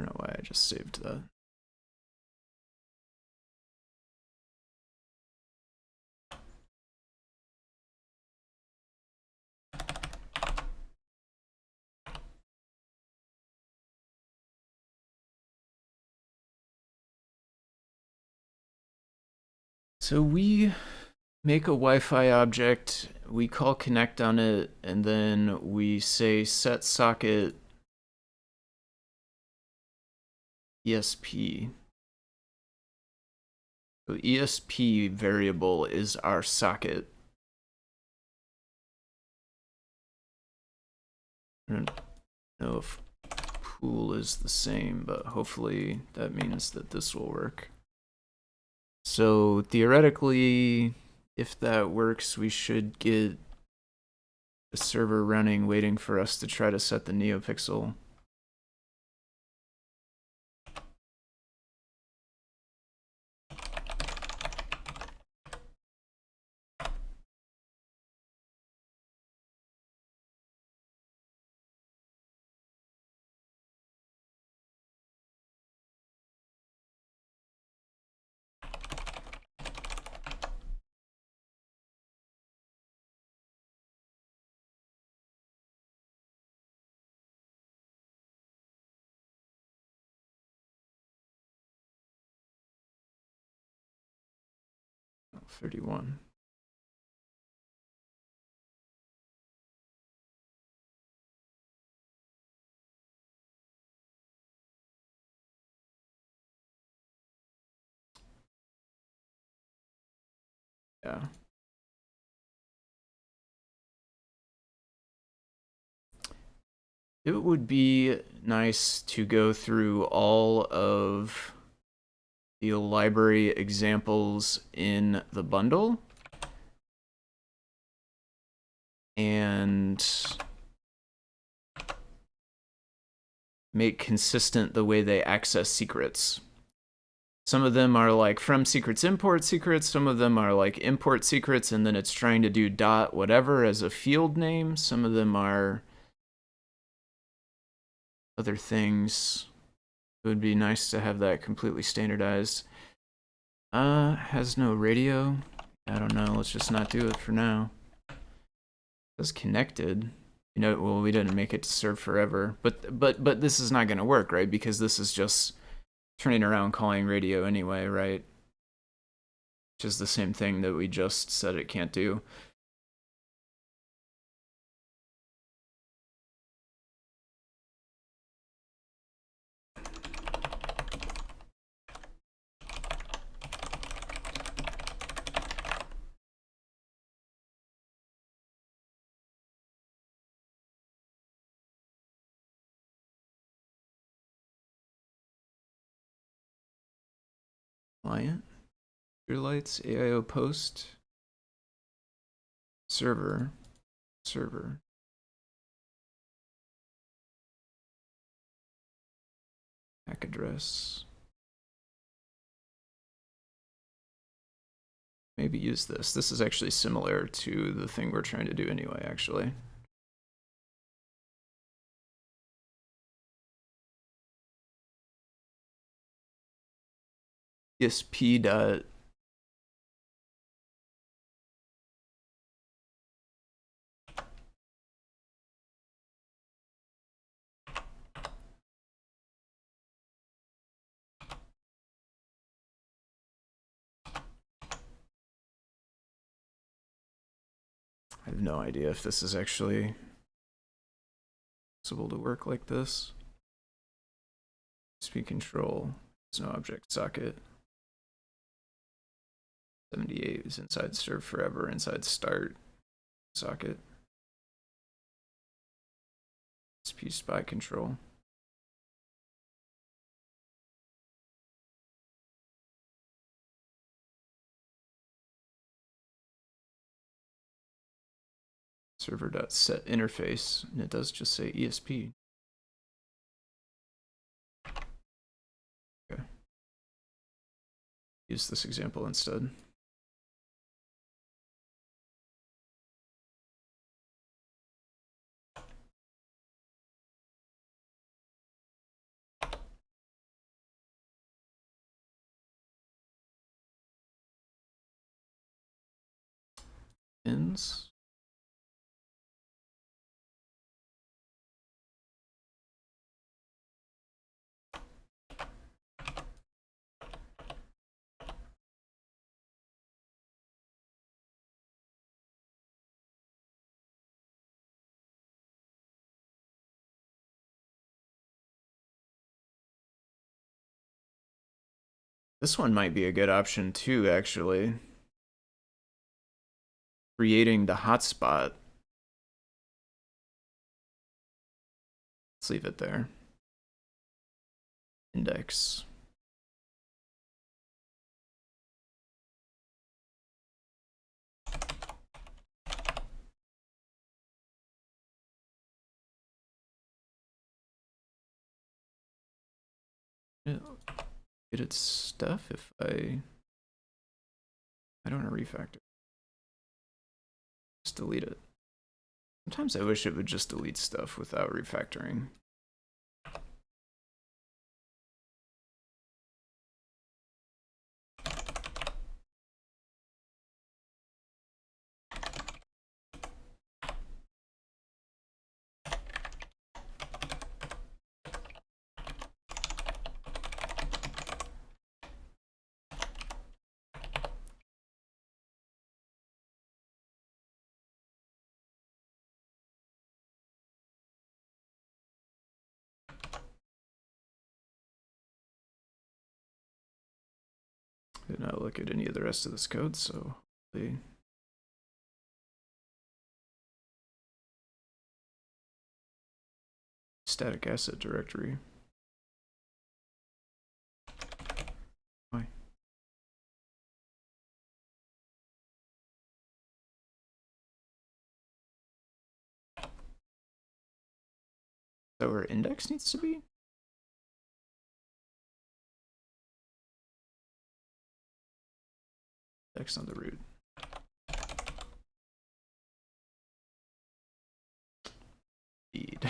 don't know why I just saved that. So we make a Wi-Fi object, we call connect on it, and then we say set socket ESP. So ESP variable is our socket. I don't know if pool is the same, but hopefully that means that this will work. So theoretically, if that works, we should get the server running, waiting for us to try to set the NeoPixel. Oh, 31. Yeah. It would be nice to go through all of the library examples in the bundle and make consistent the way they access secrets. Some of them are like from secrets import secrets, some of them are like import secrets and then it's trying to do dot whatever as a field name. Some of them are other things. It would be nice to have that completely standardized. Has no radio. I don't know, let's just not do it for now. It says connected. You know, well, we didn't make it to serve forever, but this is not gonna work, right? Because this is just turning around calling radio anyway, right? Which is the same thing that we just said it can't do. Client, lights, AIO post, server, server. MAC address. Maybe use this. This is actually similar to the thing we're trying to do anyway, actually. ESP dot. I have no idea if this is actually possible to work like this. Speed control. There's no object socket. 78 is inside serve forever, inside start socket. SP spy control. Server.set interface, and it does just say ESP. Okay. Use this example instead. Ins. This one might be a good option too, actually. Creating the hotspot. Let's leave it there. Index. Get its stuff if I don't want to refactor. Just delete it. Sometimes I wish it would just delete stuff without refactoring. Did not look at any of the rest of this code, so hopefully static asset directory. Why? Is that where index needs to be? Index on the root. Indeed.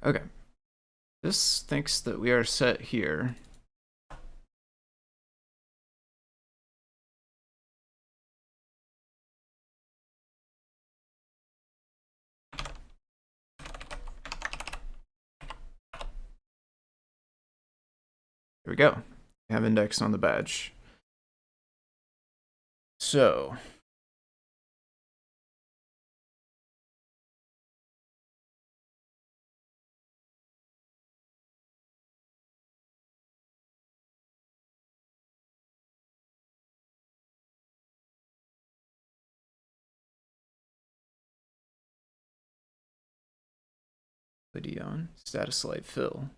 Okay. This thinks that we are set here. Here we go. We have index on the badge. So LED on, status light fill.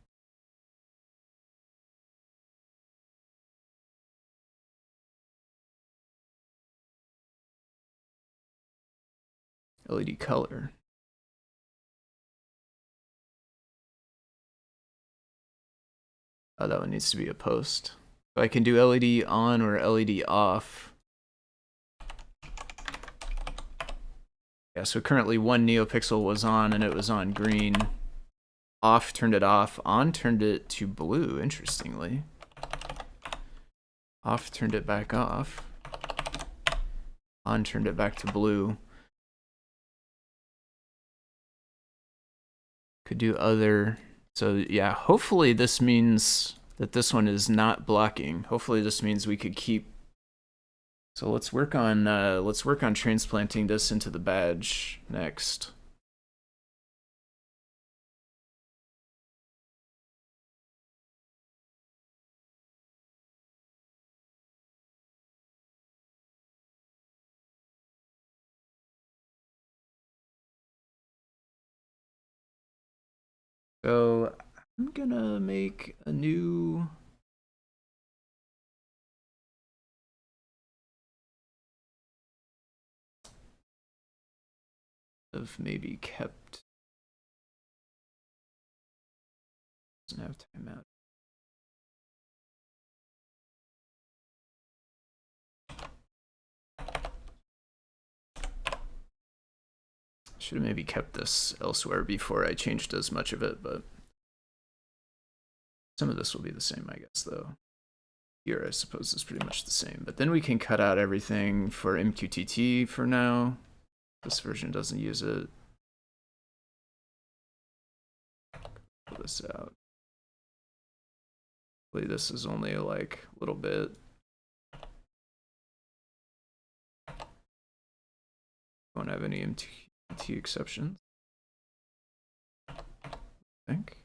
LED color. Oh, that one needs to be a post. So I can do LED on or LED off. Yeah, so currently one neopixel was on and it was on green. Off turned it off. On turned it to blue, interestingly. Off turned it back off. On turned it back to blue. Could do other. So yeah, hopefully this means that this one is not blocking. Hopefully this means we could keep So let's work on transplanting this into the badge next. So I'm gonna make a new of maybe kept doesn't have timeout. Should have maybe kept this elsewhere before I changed as much of it, but some of this will be the same, I guess, though. Here, I suppose, is pretty much the same. But then we can cut out everything for MQTT for now. This version doesn't use it. Pull this out. Hopefully this is only like a little bit. Won't have any MQTT exceptions. I think.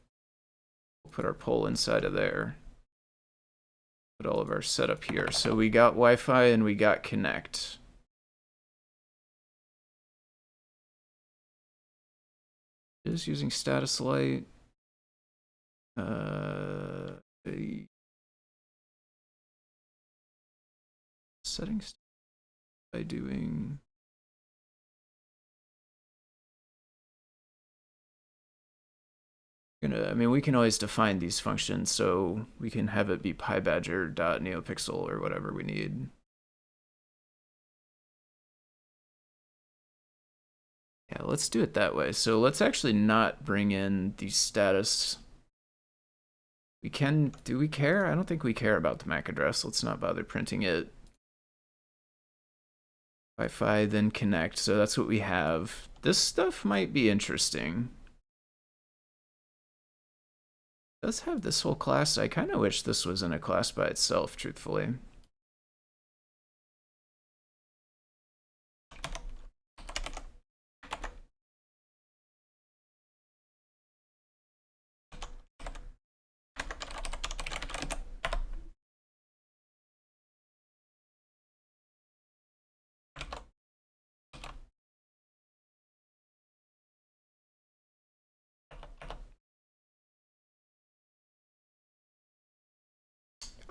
We'll put our poll inside of there. Put all of our setup here. So we got Wi-Fi and we got Connect. It is using status light. Settings by doing. I mean, we can always define these functions, so we can have it be pybadger.neopixel or whatever we need. Yeah, let's do it that way. So let's actually not bring in the status. We can, do we care? I don't think we care about the MAC address. Let's not bother printing it. Wi-Fi, then connect. So that's what we have. This stuff might be interesting. It does have this whole class. I kind of wish this was in a class by itself, truthfully.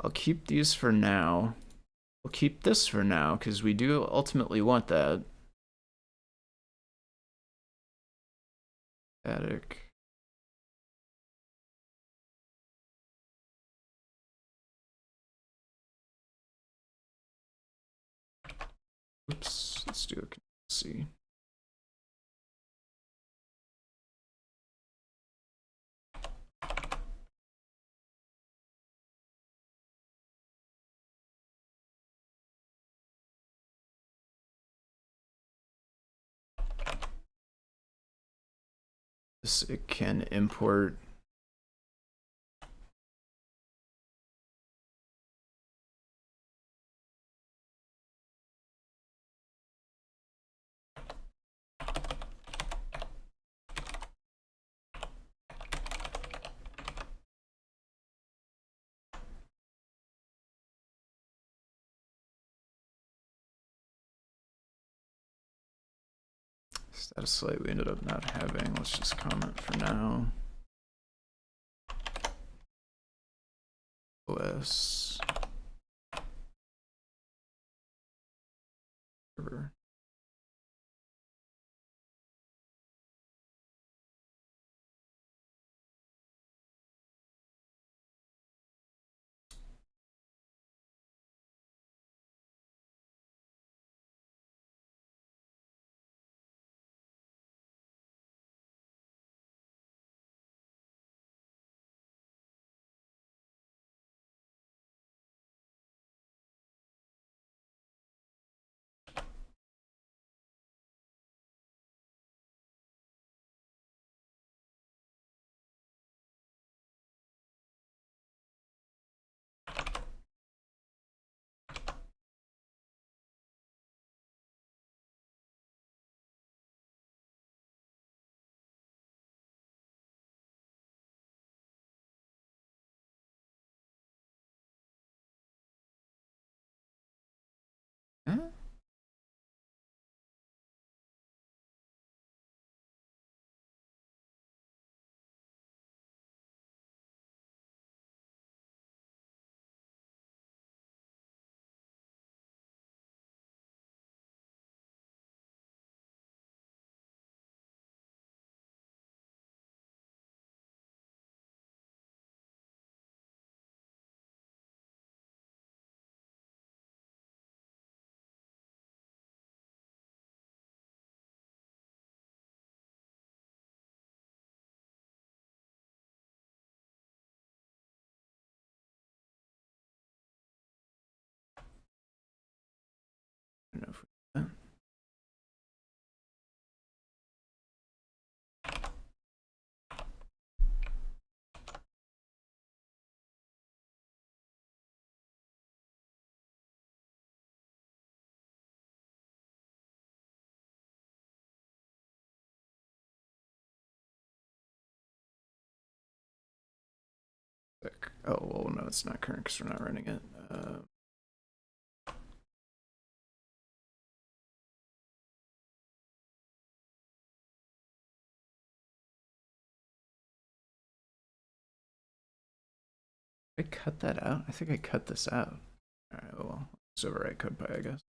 I'll keep these for now. We'll keep this for now because we do ultimately want that. Static. Oops, let's do a Control-C. It can import status light we ended up not having. Let's just comment for now. OS. Server. Oh, well, no, it's not current because we're not running it. Did I cut that out? I think I cut this out. All right, well, let's overwrite CodePy, I guess.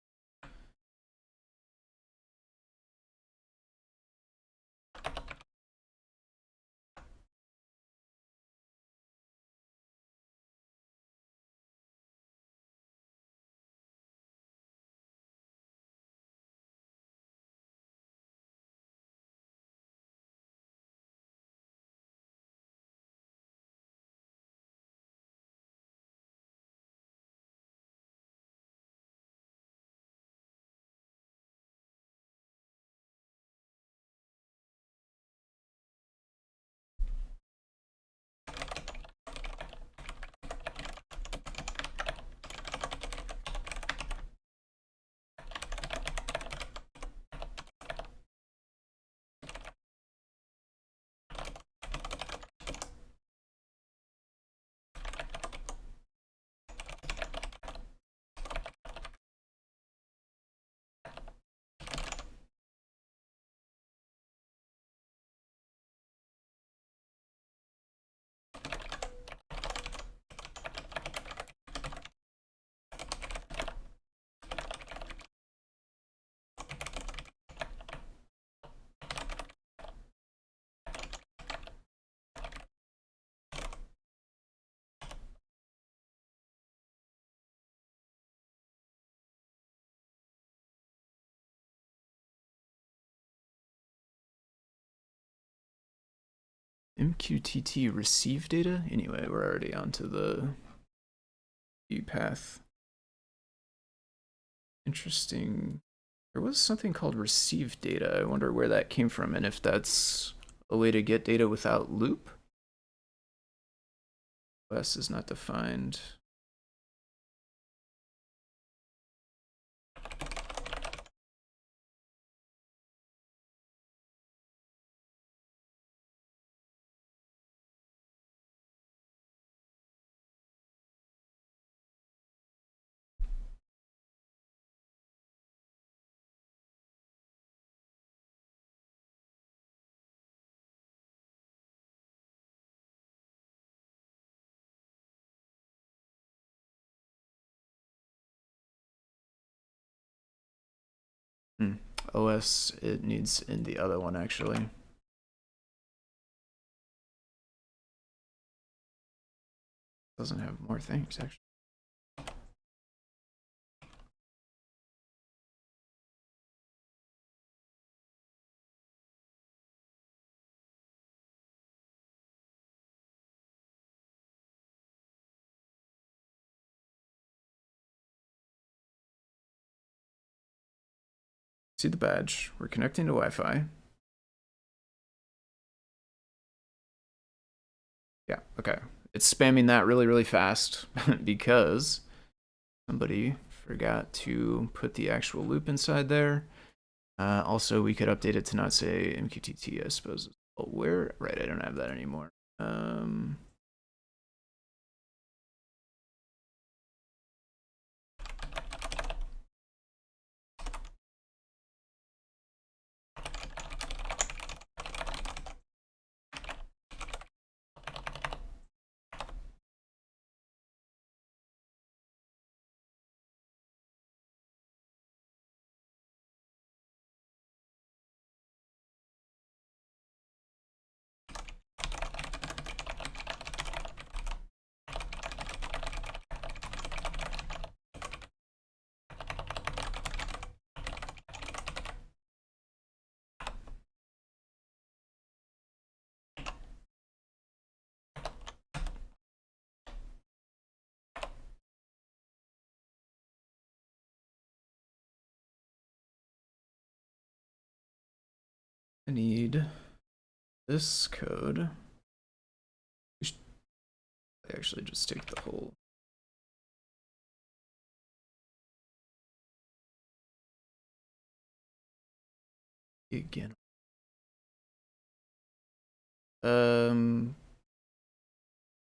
MQTT receive data? Anyway, we're already onto the view path. Interesting. There was something called receive data. I wonder where that came from and if that's a way to get data without loop. OS is not defined. OS, it needs in the other one actually. Doesn't have more things actually. See the badge. We're connecting to Wi-Fi. Yeah, okay. It's spamming that really, really fast because somebody forgot to put the actual loop inside there. Also, we could update it to not say MQTT, I suppose. Oh, where? Right, I don't have that anymore. I need this code. I actually just take the whole. Again.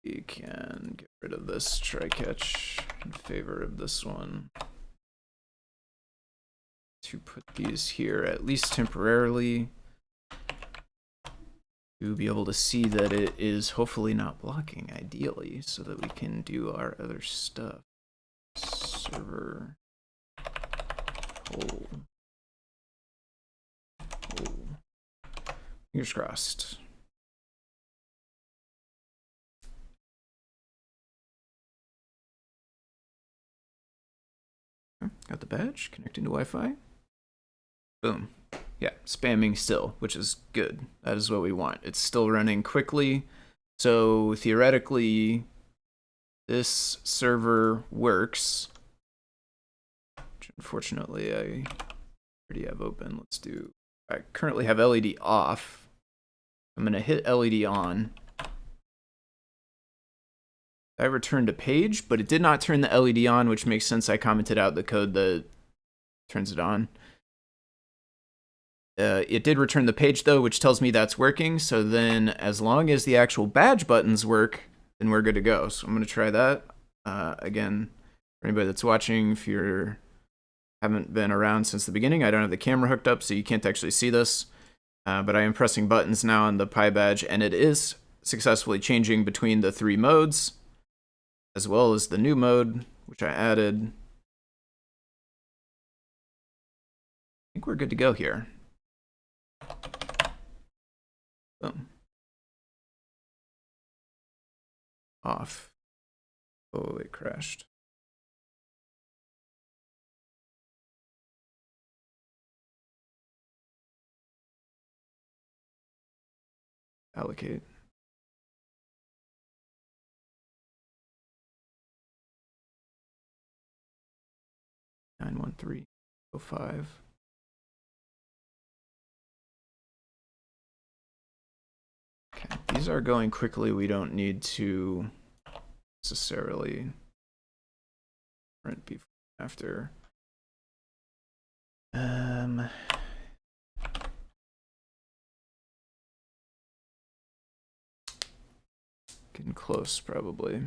We can go rid of this try catch in favor of this one. To put these here, at least temporarily, to be able to see that it is hopefully not blocking, ideally, so that we can do our other stuff. Server hole. Fingers crossed. Got the badge, connecting to Wi-Fi. Boom. Yeah, spamming still, which is good. That is what we want. It's still running quickly. So theoretically, this server works. Which unfortunately, I already have open. I currently have LED off. I'm going to hit LED on. I returned a page, but it did not turn the LED on, which makes sense. I commented out the code that turns it on. It did return the page, though, which tells me that's working. So then as long as the actual badge buttons work, then we're good to go. So I'm going to try that. Again, for anybody that's watching, if you haven't been around since the beginning, I don't have the camera hooked up, so you can't actually see this. But I am pressing buttons now on the Pi badge, and it is successfully changing between the 3 modes, as well as the new mode, which I added. I think we're good to go here. Boom. Off. Oh, it crashed. Allocate. Nine 91305. Okay, these are going quickly. We don't need to necessarily print before after. Getting close, probably.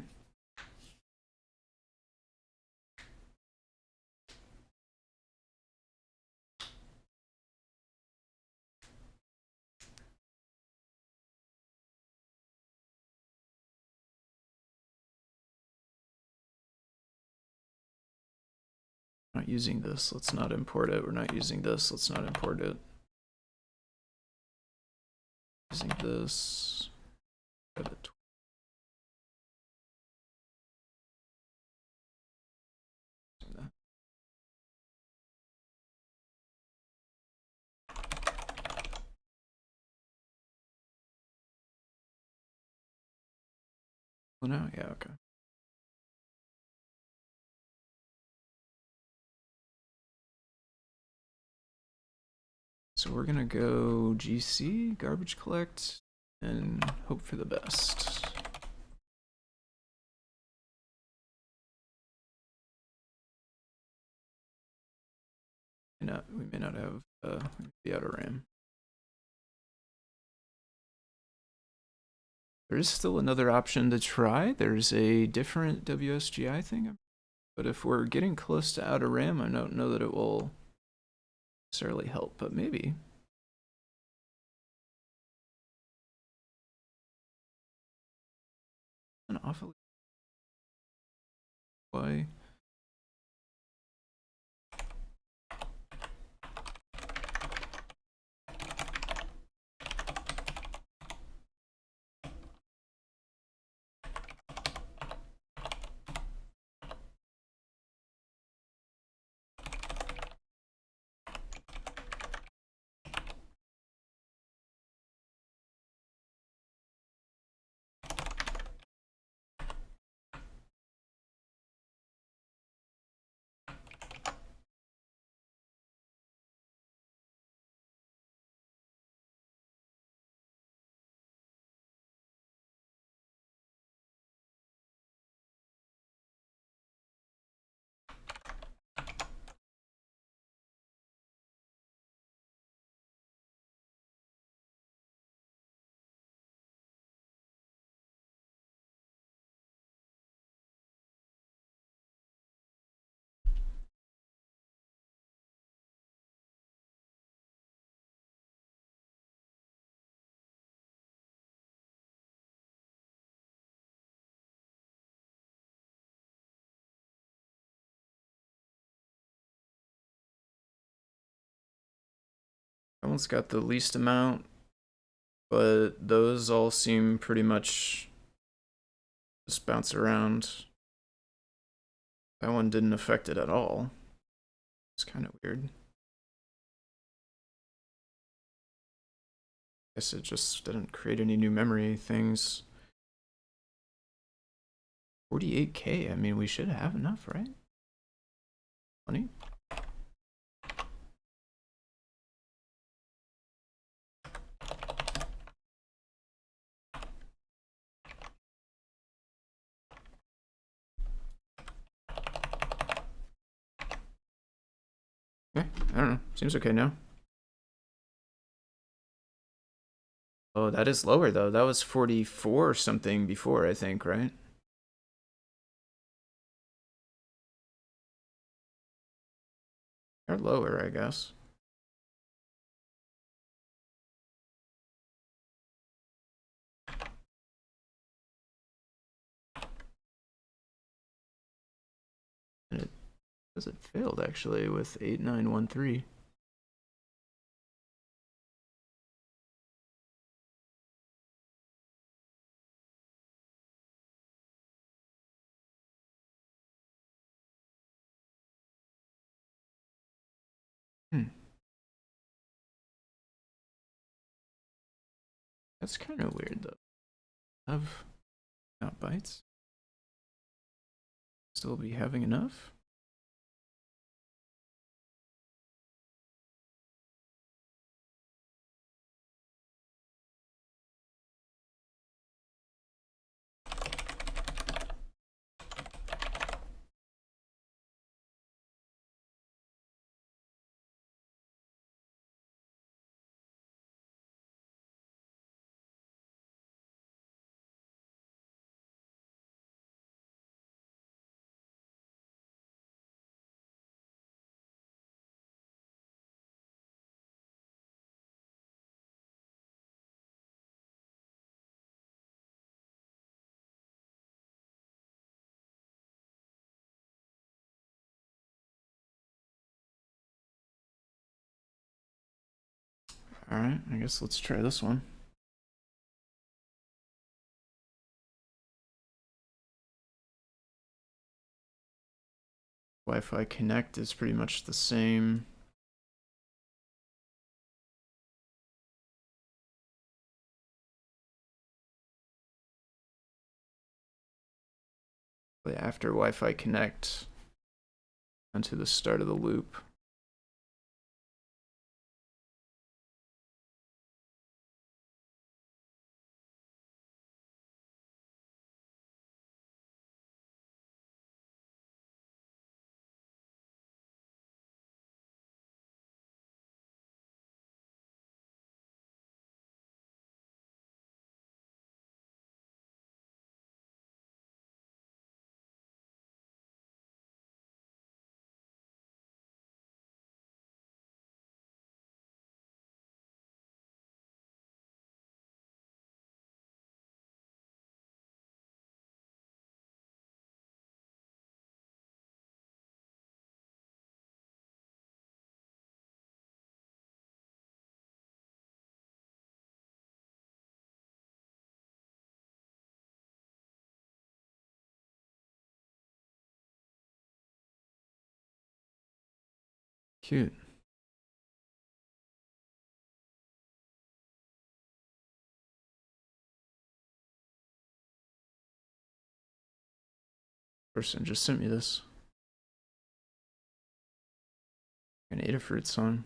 Not using this, let's not import it. We're not using this, let's not import it. Using this. Edit. Oh no, yeah, okay. So we're gonna go GC, garbage collect, and hope for the best. We may not have the outer RAM. There is still another option to try. There's a different WSGI thing, but if we're getting close to outer RAM, I don't know that it will necessarily help, but maybe. An awfully why? Email's got the least amount, but those all seem pretty much just bounce around. That one didn't affect it at all. It's kind of weird. Guess it just didn't create any new memory things. 48K, I mean, we should have enough, right? 20? Okay, I don't know. Seems okay now. Oh, that is lower though. That was 44 or something before, I think, right? Or lower, I guess. And it says it failed actually with 8913. That's kind of weird though. Have not bytes. Still be having enough? Alright, I guess let's try this one. Wi-Fi connect is pretty much the same. But after Wi-Fi connect onto the start of the loop. Cute. Person just sent me this. An Adafruit song.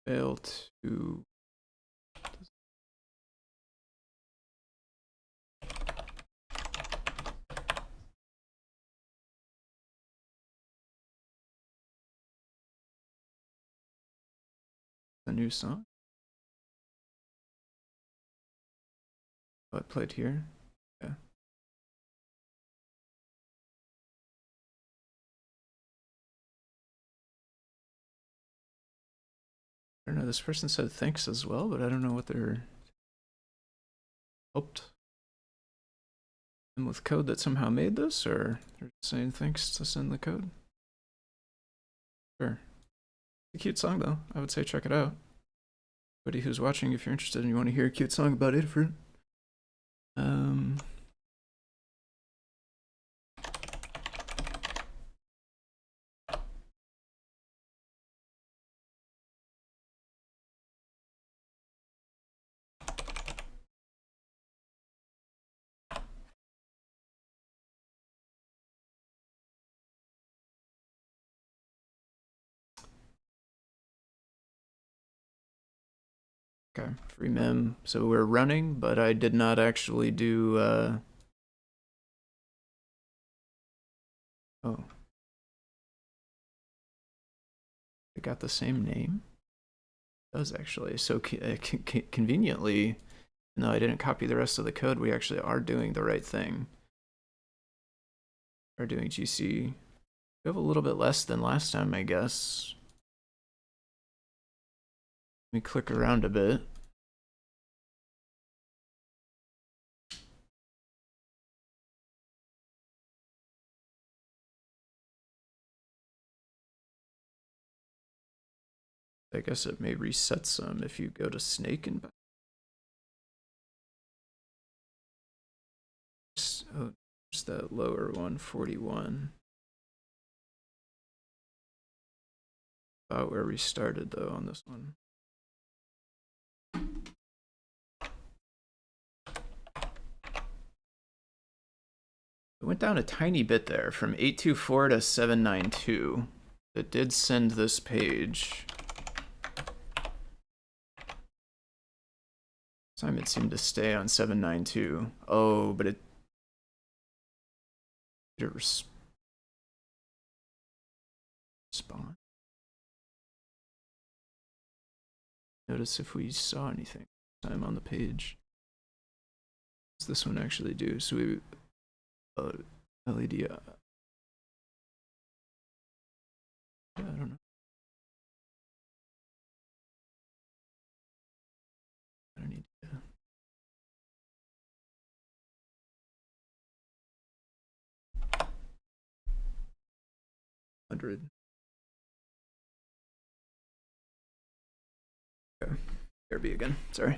fail to the new song. Oh, I played here. Yeah. I don't know. This person said thanks as well, but I don't know what they're hoped. And with code that somehow made this, or they're saying thanks to send the code. Sure. It's a cute song though. I would say check it out. Anybody who's watching, if you're interested and you want to hear a cute song about Adafruit. Okay, free mem. So we're running, but I did not actually do, oh. They got the same name? It does actually. So conveniently, no, I didn't copy the rest of the code. We actually are doing the right thing. We're doing GC. We have a little bit less than last time, I guess. Let me click around a bit. I guess it may reset some if you go to snake and oh, just that lower one, 41. About where we started though on this one. It went down a tiny bit there from 824 to 792. It did send this page. This time it seemed to stay on 792. Oh, but it respond. Notice if we saw anything time on the page. What's this one actually do? So we LED. Yeah, I don't know. I don't need to. 100. Okay. BRB again. Sorry.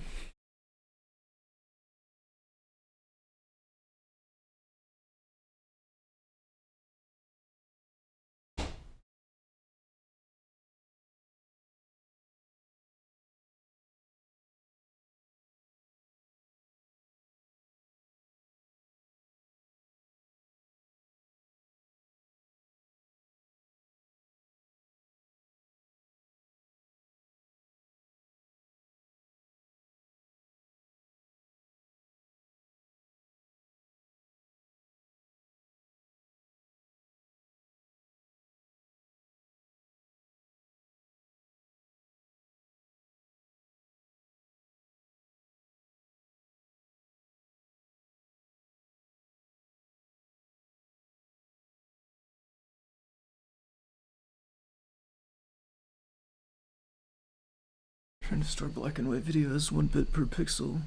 Trying to store black and white videos 1 bit per pixel.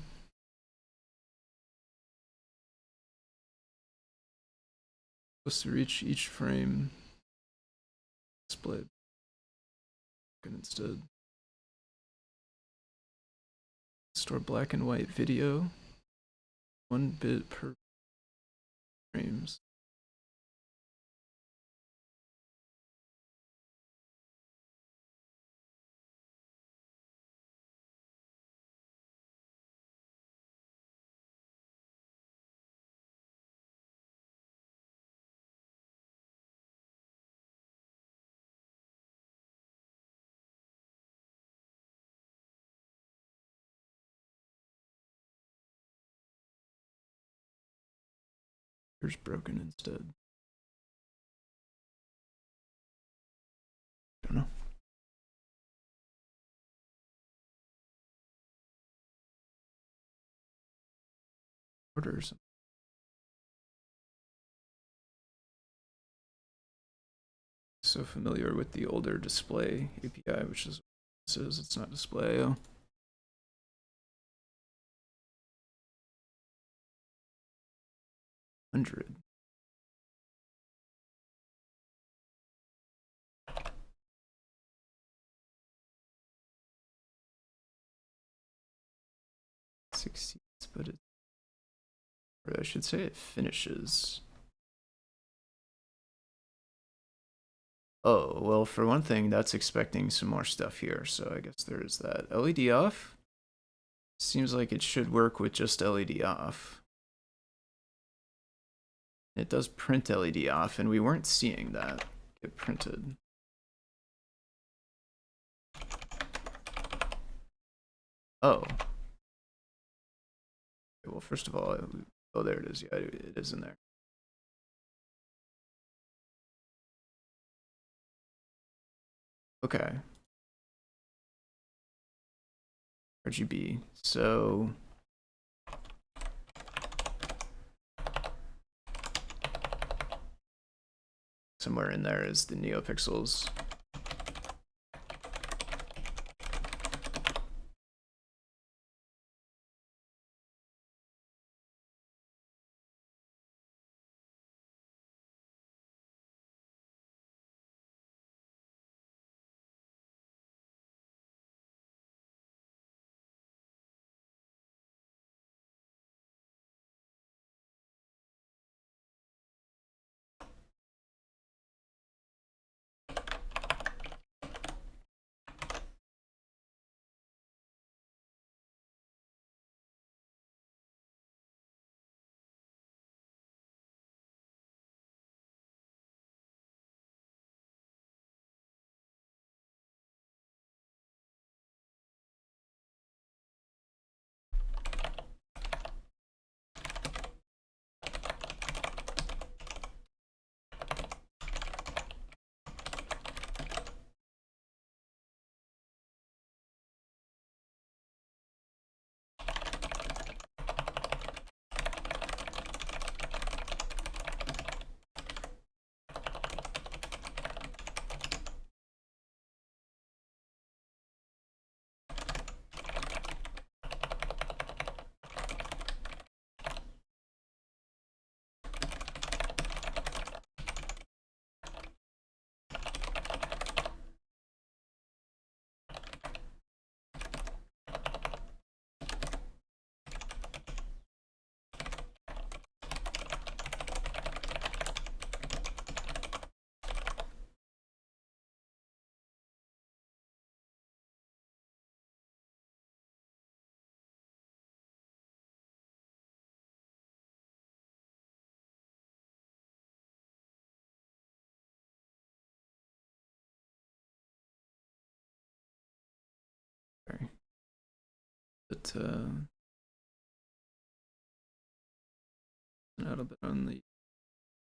Supposed to reach each frame. Split. And instead store black and white video 1 bit per frames. Here's broken instead. Don't know. Orders. So familiar with the older display API, which is what it says it's not display. Oh. $100. Succeeds, but it, or I should say it finishes. Oh, well, for one thing, that's expecting some more stuff here, so I guess there is that. LED off? Seems like it should work with just LED off. It does print LED off, and we weren't seeing that get printed. Oh. Well, first of all, oh, there it is. Yeah, it is in there. Okay. RGB. So somewhere in there is the neopixels. Sorry. But out a bit on the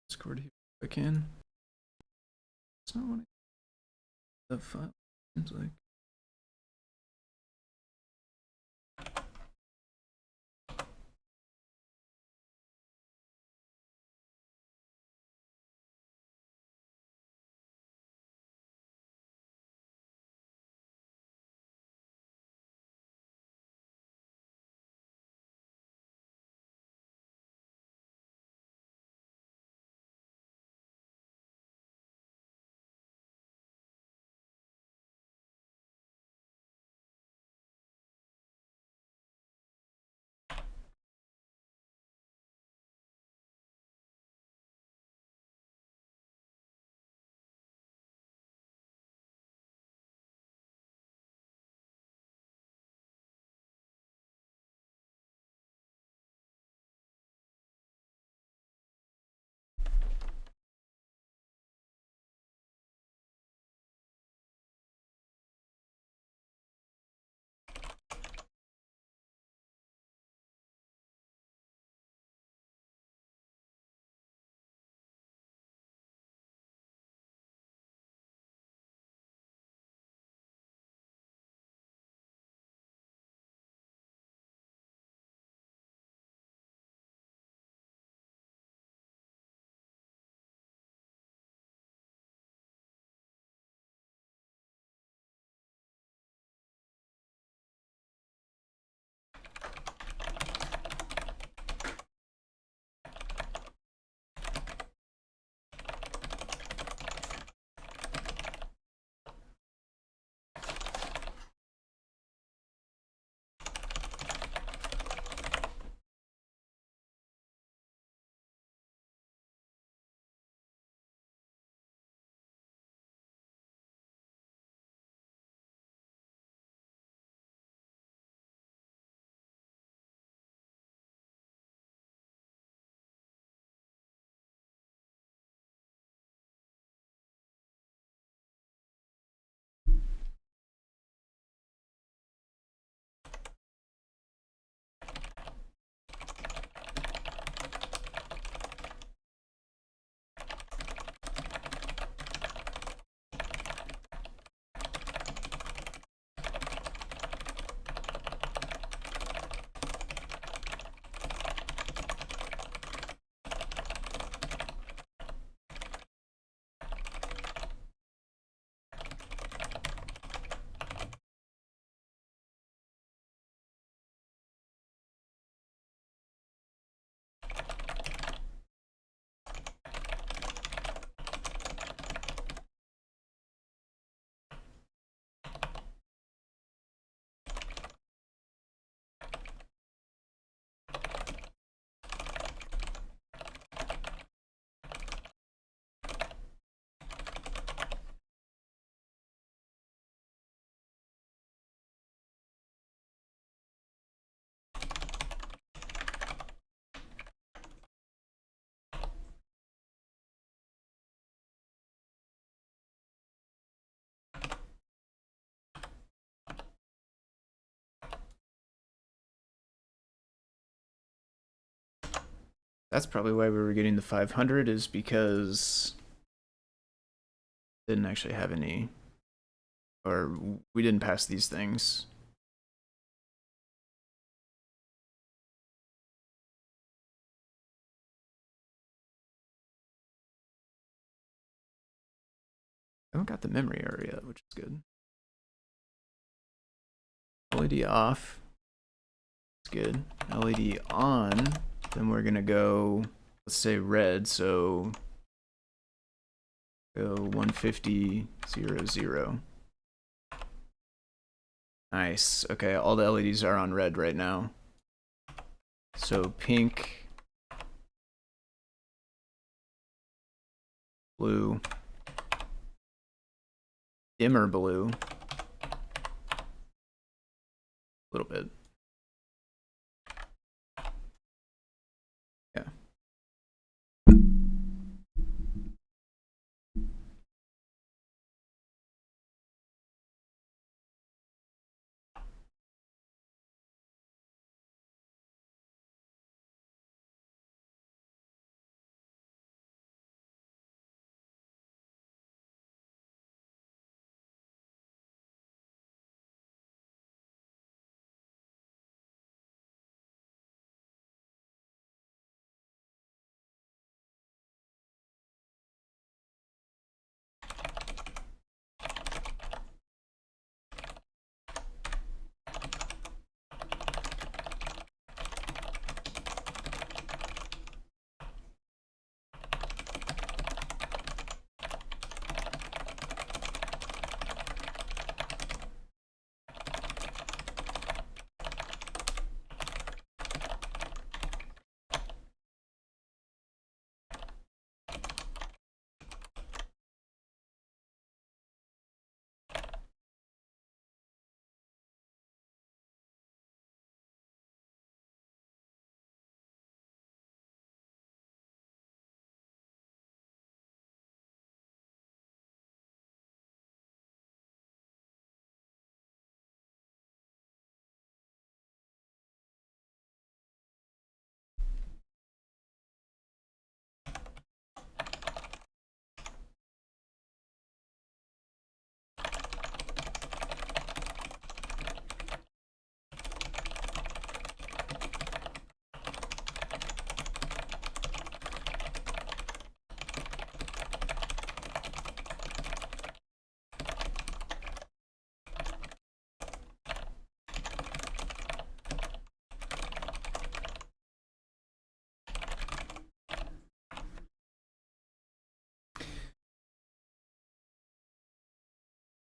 Discord here if I can. It's not what the file seems like. That's probably why we were getting the 500, is because didn't actually have any, or we didn't pass these things. I haven't got the memory area, which is good. LED off. It's good. LED on. Then we're gonna go, let's say red, so go 150, 0, 0. Nice. Okay, all the LEDs are on red right now. So pink, blue, dimmer blue, a little bit. Yeah.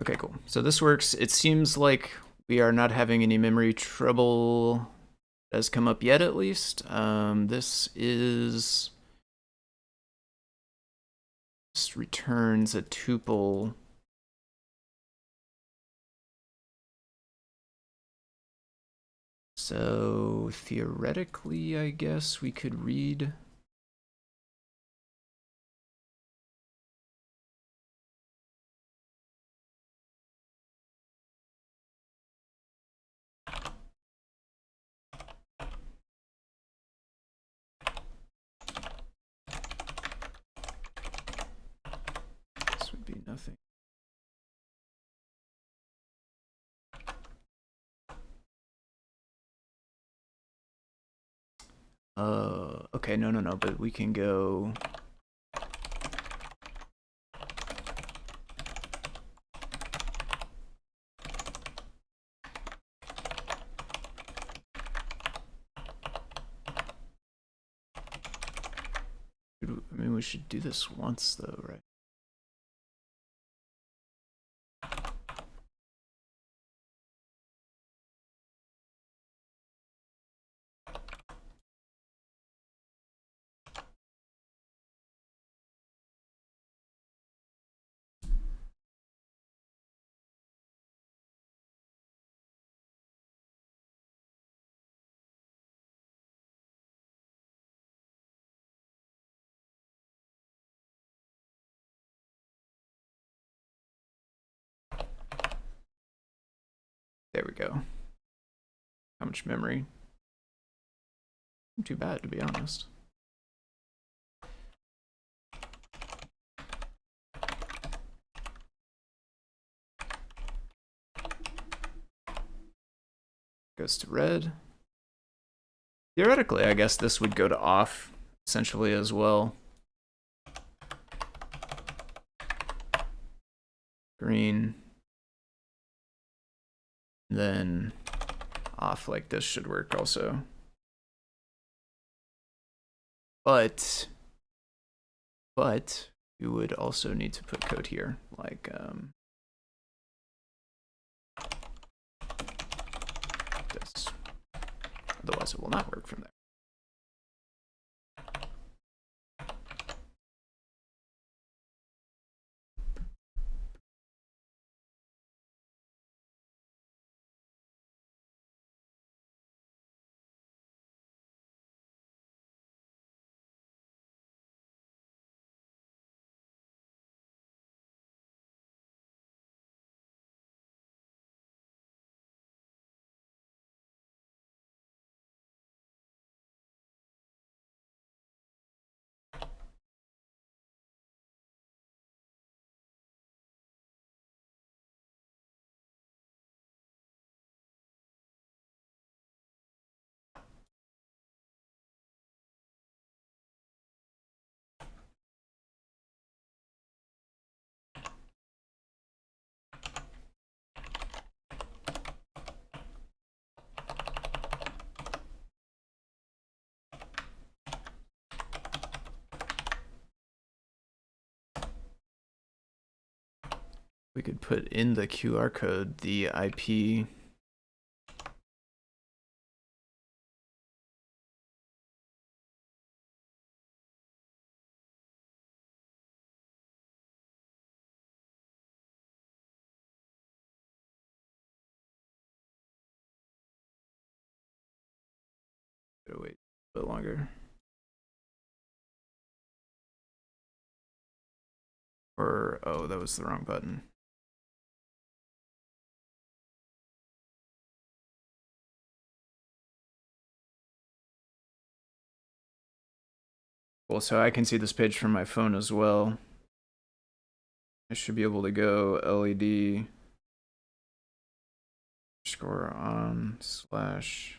Okay, cool. So this works. It seems like we are not having any memory trouble has come up yet, at least. This returns a tuple. So theoretically, I guess we could read. This would be nothing. Okay, no, but we can go. I mean, we should do this once, though, right? There we go. How much memory? Not too bad, to be honest. goes to red. Theoretically, I guess this would go to off essentially as well. Green. Then off like this should work also. But we would also need to put code here, like this. Otherwise, it will not work from there. We could put in the QR code the IP. Wait a bit longer. Or, oh, that was the wrong button. Well, so I can see this page from my phone as well. I should be able to go LED score on slash,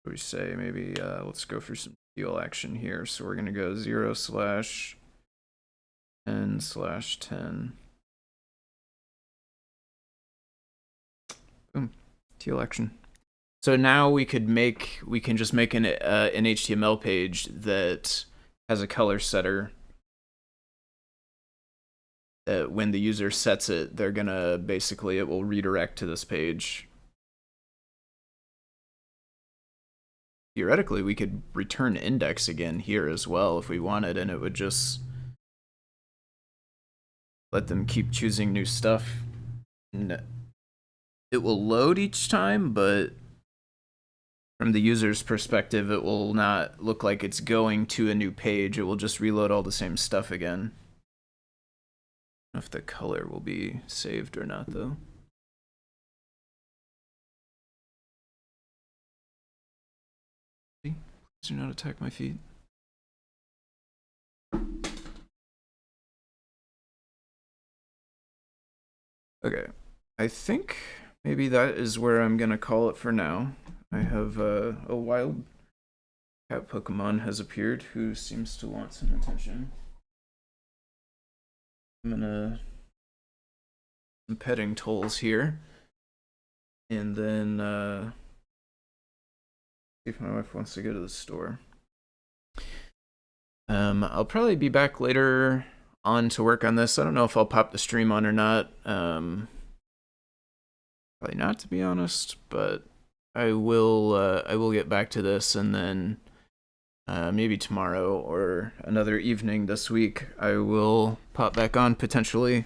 what do we say? Maybe let's go for some deal action here. So we're going to go 0/n/10. Boom, deal action. So now we can just make an HTML page that has a color setter that when the user sets it, they're gonna basically, it will redirect to this page. Theoretically, we could return index again here as well if we wanted, and it would just let them keep choosing new stuff. And it will load each time, but from the user's perspective, it will not look like it's going to a new page. It will just reload all the same stuff again. I don't know if the color will be saved or not, though. Please do not attack my feet. Okay, I think maybe that is where I'm gonna call it for now. I have a wild cat Pokemon has appeared who seems to want some attention. I'm gonna some petting tolls here, and then see if my wife wants to go to the store. I'll probably be back later on to work on this. I don't know if I'll pop the stream on or not. Probably not, to be honest, but I will get back to this, and then maybe tomorrow or another evening this week I will pop back on potentially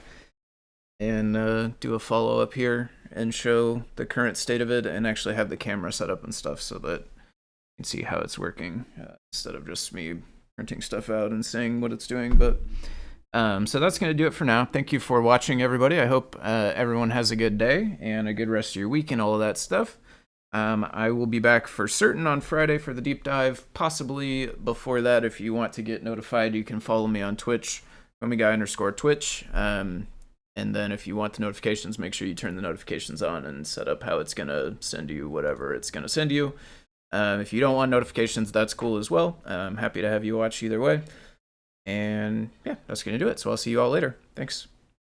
and do a follow-up here and show the current state of it and actually have the camera set up and stuff so that you can see how it's working instead of just me printing stuff out and saying what it's doing. But so that's going to do it for now. Thank you for watching, everybody. I hope everyone has a good day and a good rest of your week and all of that stuff. I will be back for certain on Friday for the deep dive. Possibly before that, if you want to get notified, you can follow me on Twitch, FoamyGuy_Twitch. And then if you want the notifications, make sure you turn the notifications on and set up how it's going to send you whatever it's going to send you. If you don't want notifications, that's cool as well. I'm happy to have you watch either way. And yeah, that's going to do it. So I'll see you all later. Thanks.